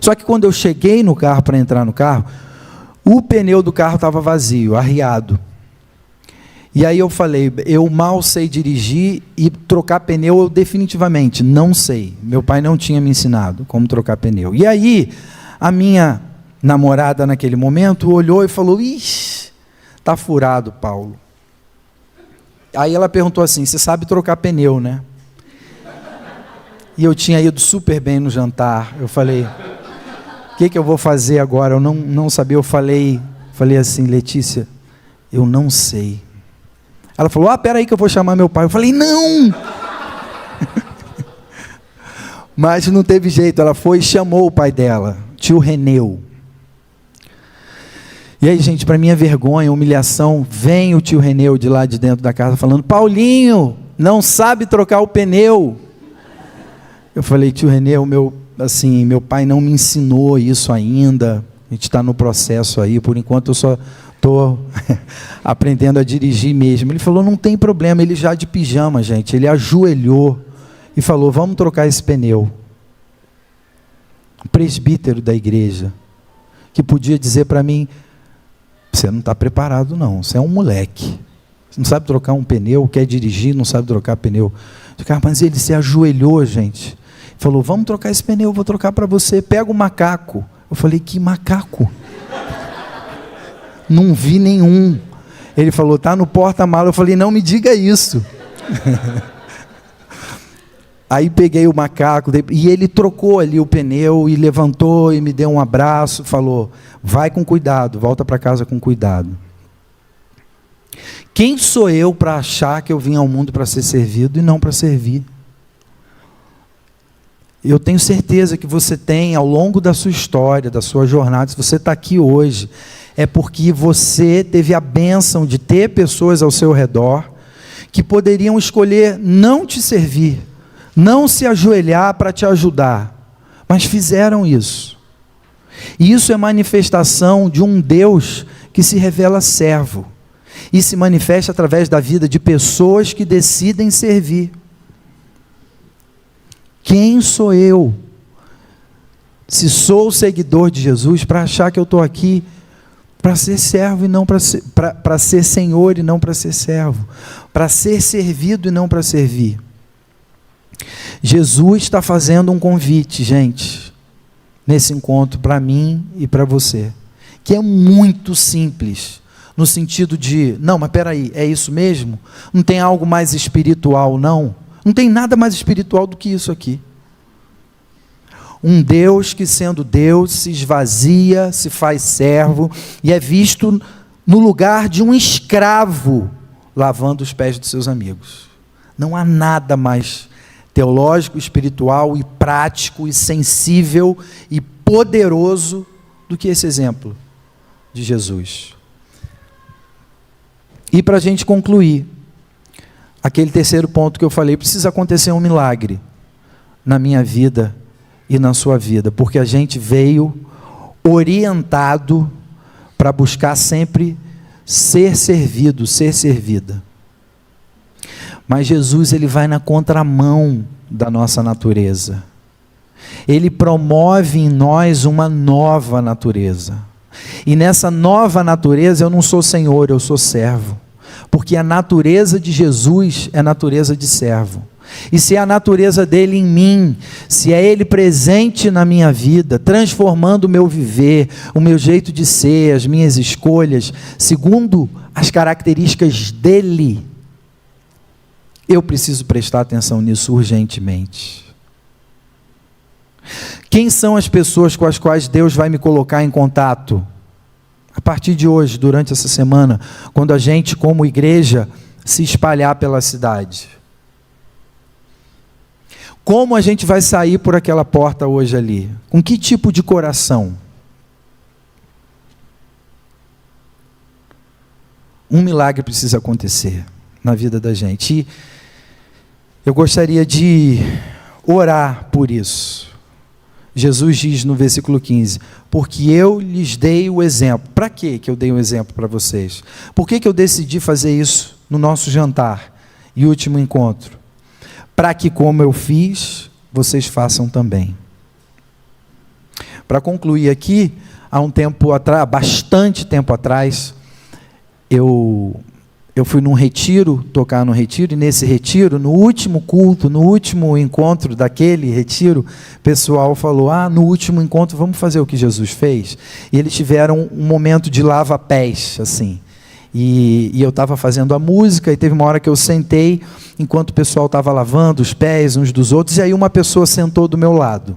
Só que quando eu cheguei no carro para entrar no carro, o pneu do carro estava vazio, arriado. E aí eu falei, eu mal sei dirigir e trocar pneu eu definitivamente não sei. Meu pai não tinha me ensinado como trocar pneu. E aí a minha namorada naquele momento olhou e falou, ixi, tá furado, Paulo. Aí ela perguntou assim, você sabe trocar pneu, né? E eu tinha ido super bem no jantar. Eu falei, o que eu vou fazer agora? Eu não sabia, eu falei assim, Letícia, eu não sei. Ela falou, peraí que eu vou chamar meu pai. Eu falei, não! Mas não teve jeito, ela foi e chamou o pai dela, tio Reneu. E aí, gente, para minha vergonha, humilhação, vem o tio Reneu de lá de dentro da casa falando, Paulinho, não sabe trocar o pneu. Eu falei, tio Reneu, meu pai não me ensinou isso ainda, a gente está no processo aí, por enquanto eu só estou aprendendo a dirigir mesmo. Ele falou, não tem problema, ele já de pijama, gente, ele ajoelhou e falou, vamos trocar esse pneu. O presbítero da igreja, que podia dizer para mim, você não está preparado não, você é um moleque, você não sabe trocar um pneu, quer dirigir, não sabe trocar pneu. Mas ele se ajoelhou, gente, falou, vamos trocar esse pneu, eu vou trocar para você, pega o macaco. Eu falei, que macaco? Não vi nenhum. Ele falou, está no porta-mala. Eu falei, não me diga isso. Aí peguei o macaco, e ele trocou ali o pneu, e levantou, e me deu um abraço, falou, vai com cuidado, volta para casa com cuidado. Quem sou eu para achar que eu vim ao mundo para ser servido e não para servir? Eu tenho certeza que você tem, ao longo da sua história, da sua jornada, se você está aqui hoje, é porque você teve a bênção de ter pessoas ao seu redor que poderiam escolher não te servir, não se ajoelhar para te ajudar, mas fizeram isso. E isso é manifestação de um Deus que se revela servo. e se manifesta através da vida de pessoas que decidem servir. Quem sou eu, se sou seguidor de Jesus, para achar que eu estou aqui para ser servo e não para ser senhor e não para ser servo, para ser servido e não para servir? Jesus está fazendo um convite, gente, nesse encontro para mim e para você, que é muito simples, no sentido de, não, mas peraí, é isso mesmo? Não tem algo mais espiritual, não? Não tem nada mais espiritual do que isso aqui. Um Deus que, sendo Deus, se esvazia, se faz servo e é visto no lugar de um escravo lavando os pés dos seus amigos. Não há nada mais teológico, espiritual e prático e sensível e poderoso do que esse exemplo de Jesus. E para a gente concluir, aquele terceiro ponto que eu falei, precisa acontecer um milagre na minha vida e na sua vida, porque a gente veio orientado para buscar sempre ser servido, ser servida. Mas Jesus, ele vai na contramão da nossa natureza. Ele promove em nós uma nova natureza. E nessa nova natureza eu não sou senhor, eu sou servo. Porque a natureza de Jesus é natureza de servo. E se é a natureza dele em mim, se é ele presente na minha vida, transformando o meu viver, o meu jeito de ser, as minhas escolhas, segundo as características dele, eu preciso prestar atenção nisso urgentemente. Quem são as pessoas com as quais Deus vai me colocar em contato? A partir de hoje, durante essa semana, quando a gente, como igreja, se espalhar pela cidade. Como a gente vai sair por aquela porta hoje ali? Com que tipo de coração? Um milagre precisa acontecer na vida da gente. E eu gostaria de orar por isso. Jesus diz no versículo 15, porque eu lhes dei o exemplo. Para que eu dei um exemplo para vocês? Por que eu decidi fazer isso no nosso jantar e último encontro? Para que, como eu fiz, vocês façam também. Para concluir aqui, há um tempo atrás, bastante tempo atrás, eu fui num retiro, tocar no retiro, e nesse retiro, no último culto, no último encontro daquele retiro, o pessoal falou, no último encontro vamos fazer o que Jesus fez. E eles tiveram um momento de lava-pés, assim. E eu estava fazendo a música, e teve uma hora que eu sentei, enquanto o pessoal estava lavando os pés uns dos outros, e aí uma pessoa sentou do meu lado,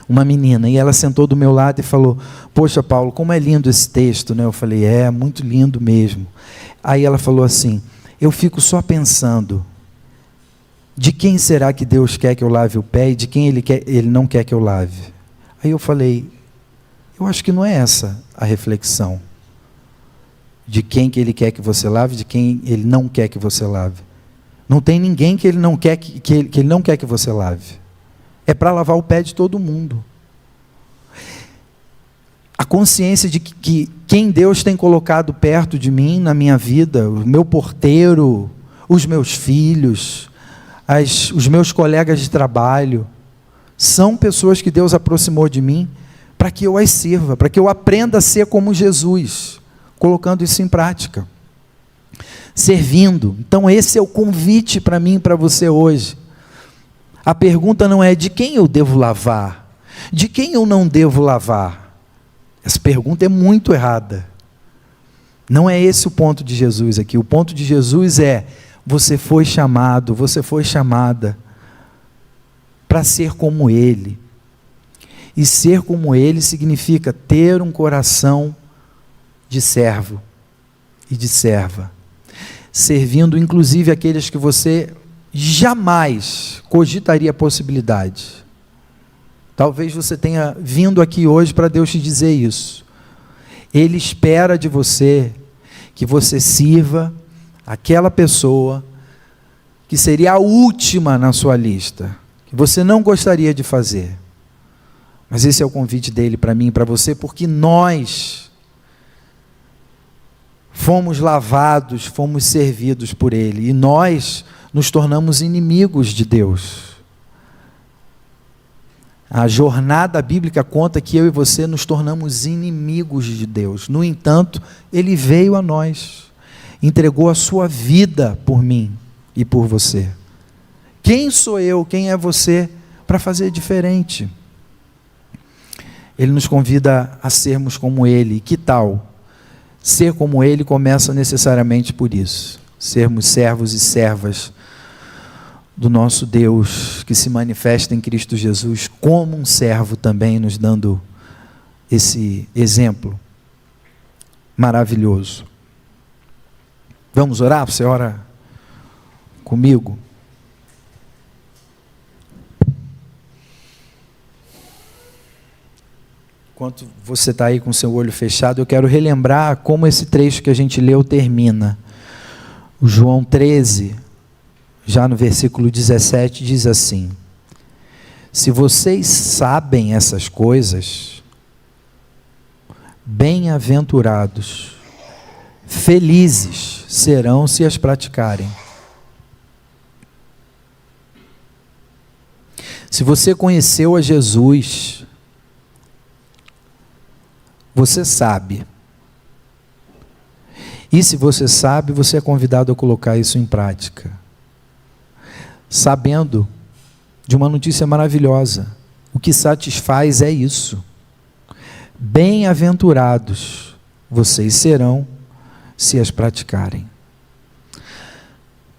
uma menina, e ela sentou do meu lado e falou, poxa Paulo, como é lindo esse texto, né? Eu falei, muito lindo mesmo. Aí ela falou assim, eu fico só pensando, de quem será que Deus quer que eu lave o pé, e de quem Ele não quer que eu lave? Aí eu falei, eu acho que não é essa a reflexão. De quem que Ele quer que você lave, de quem Ele não quer que você lave. Não tem ninguém que Ele não quer que Ele não quer que você lave. É para lavar o pé de todo mundo. A consciência de que quem Deus tem colocado perto de mim, na minha vida, o meu porteiro, os meus filhos, os meus colegas de trabalho, são pessoas que Deus aproximou de mim para que eu as sirva, para que eu aprenda a ser como Jesus, colocando isso em prática, servindo. Então esse é o convite para mim e para você hoje. A pergunta não é de quem eu devo lavar, de quem eu não devo lavar. Essa pergunta é muito errada. Não é esse o ponto de Jesus aqui. O ponto de Jesus é, você foi chamado, você foi chamada para ser como Ele. E ser como Ele significa ter um coração de servo e de serva, servindo inclusive aqueles que você jamais cogitaria a possibilidade. Talvez você tenha vindo aqui hoje para Deus te dizer isso. Ele espera de você que você sirva aquela pessoa que seria a última na sua lista, que você não gostaria de fazer. Mas esse é o convite dele para mim e para você, porque nós fomos lavados, fomos servidos por Ele, e nós nos tornamos inimigos de Deus. A jornada bíblica conta que eu e você nos tornamos inimigos de Deus. No entanto, Ele veio a nós, entregou a sua vida por mim e por você. Quem sou eu, quem é você para fazer diferente? Ele nos convida a sermos como Ele. E que tal? Ser como Ele começa necessariamente por isso. Sermos servos e servas do nosso Deus, que se manifesta em Cristo Jesus como um servo também, nos dando esse exemplo maravilhoso. Vamos orar? Você ora comigo? Enquanto você está aí com seu olho fechado, eu quero relembrar como esse trecho que a gente leu termina. O João 13, já no versículo 17, diz assim: se vocês sabem essas coisas, bem-aventurados, felizes serão se as praticarem. Se você conheceu a Jesus, você sabe. E se você sabe, você é convidado a colocar isso em prática. Sabendo de uma notícia maravilhosa. O que satisfaz é isso. Bem-aventurados vocês serão se as praticarem.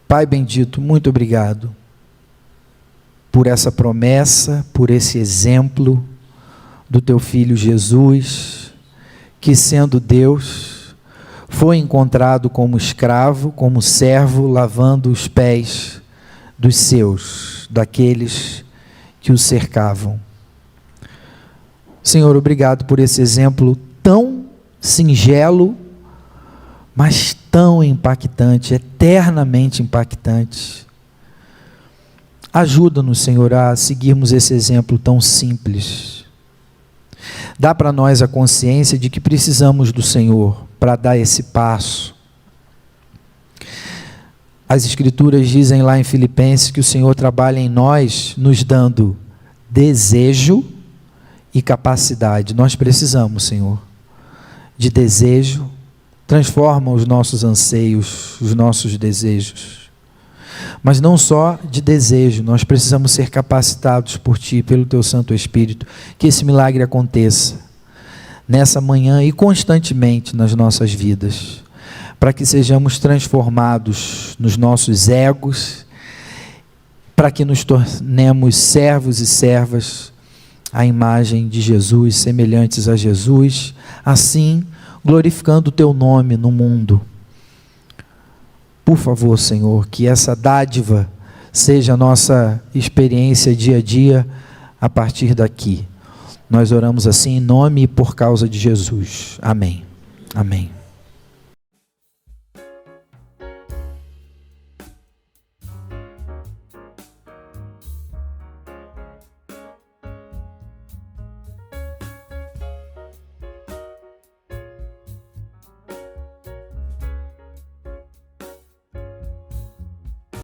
Pai bendito, muito obrigado por essa promessa, por esse exemplo do teu Filho Jesus, que sendo Deus, foi encontrado como escravo, como servo, lavando os pés dos seus, daqueles que o cercavam. Senhor, obrigado por esse exemplo tão singelo, mas tão impactante, eternamente impactante. Ajuda-nos, Senhor, a seguirmos esse exemplo tão simples. Dá para nós a consciência de que precisamos do Senhor para dar esse passo. As Escrituras dizem lá em Filipenses que o Senhor trabalha em nós, nos dando desejo e capacidade. Nós precisamos, Senhor, de desejo. Transforma os nossos anseios, os nossos desejos. Mas não só de desejo, nós precisamos ser capacitados por Ti, pelo Teu Santo Espírito, que esse milagre aconteça nessa manhã e constantemente nas nossas vidas, para que sejamos transformados nos nossos egos, para que nos tornemos servos e servas à imagem de Jesus, semelhantes a Jesus, assim glorificando o Teu nome no mundo. Por favor, Senhor, que essa dádiva seja a nossa experiência dia a dia a partir daqui. Nós oramos assim em nome e por causa de Jesus. Amém. Amém.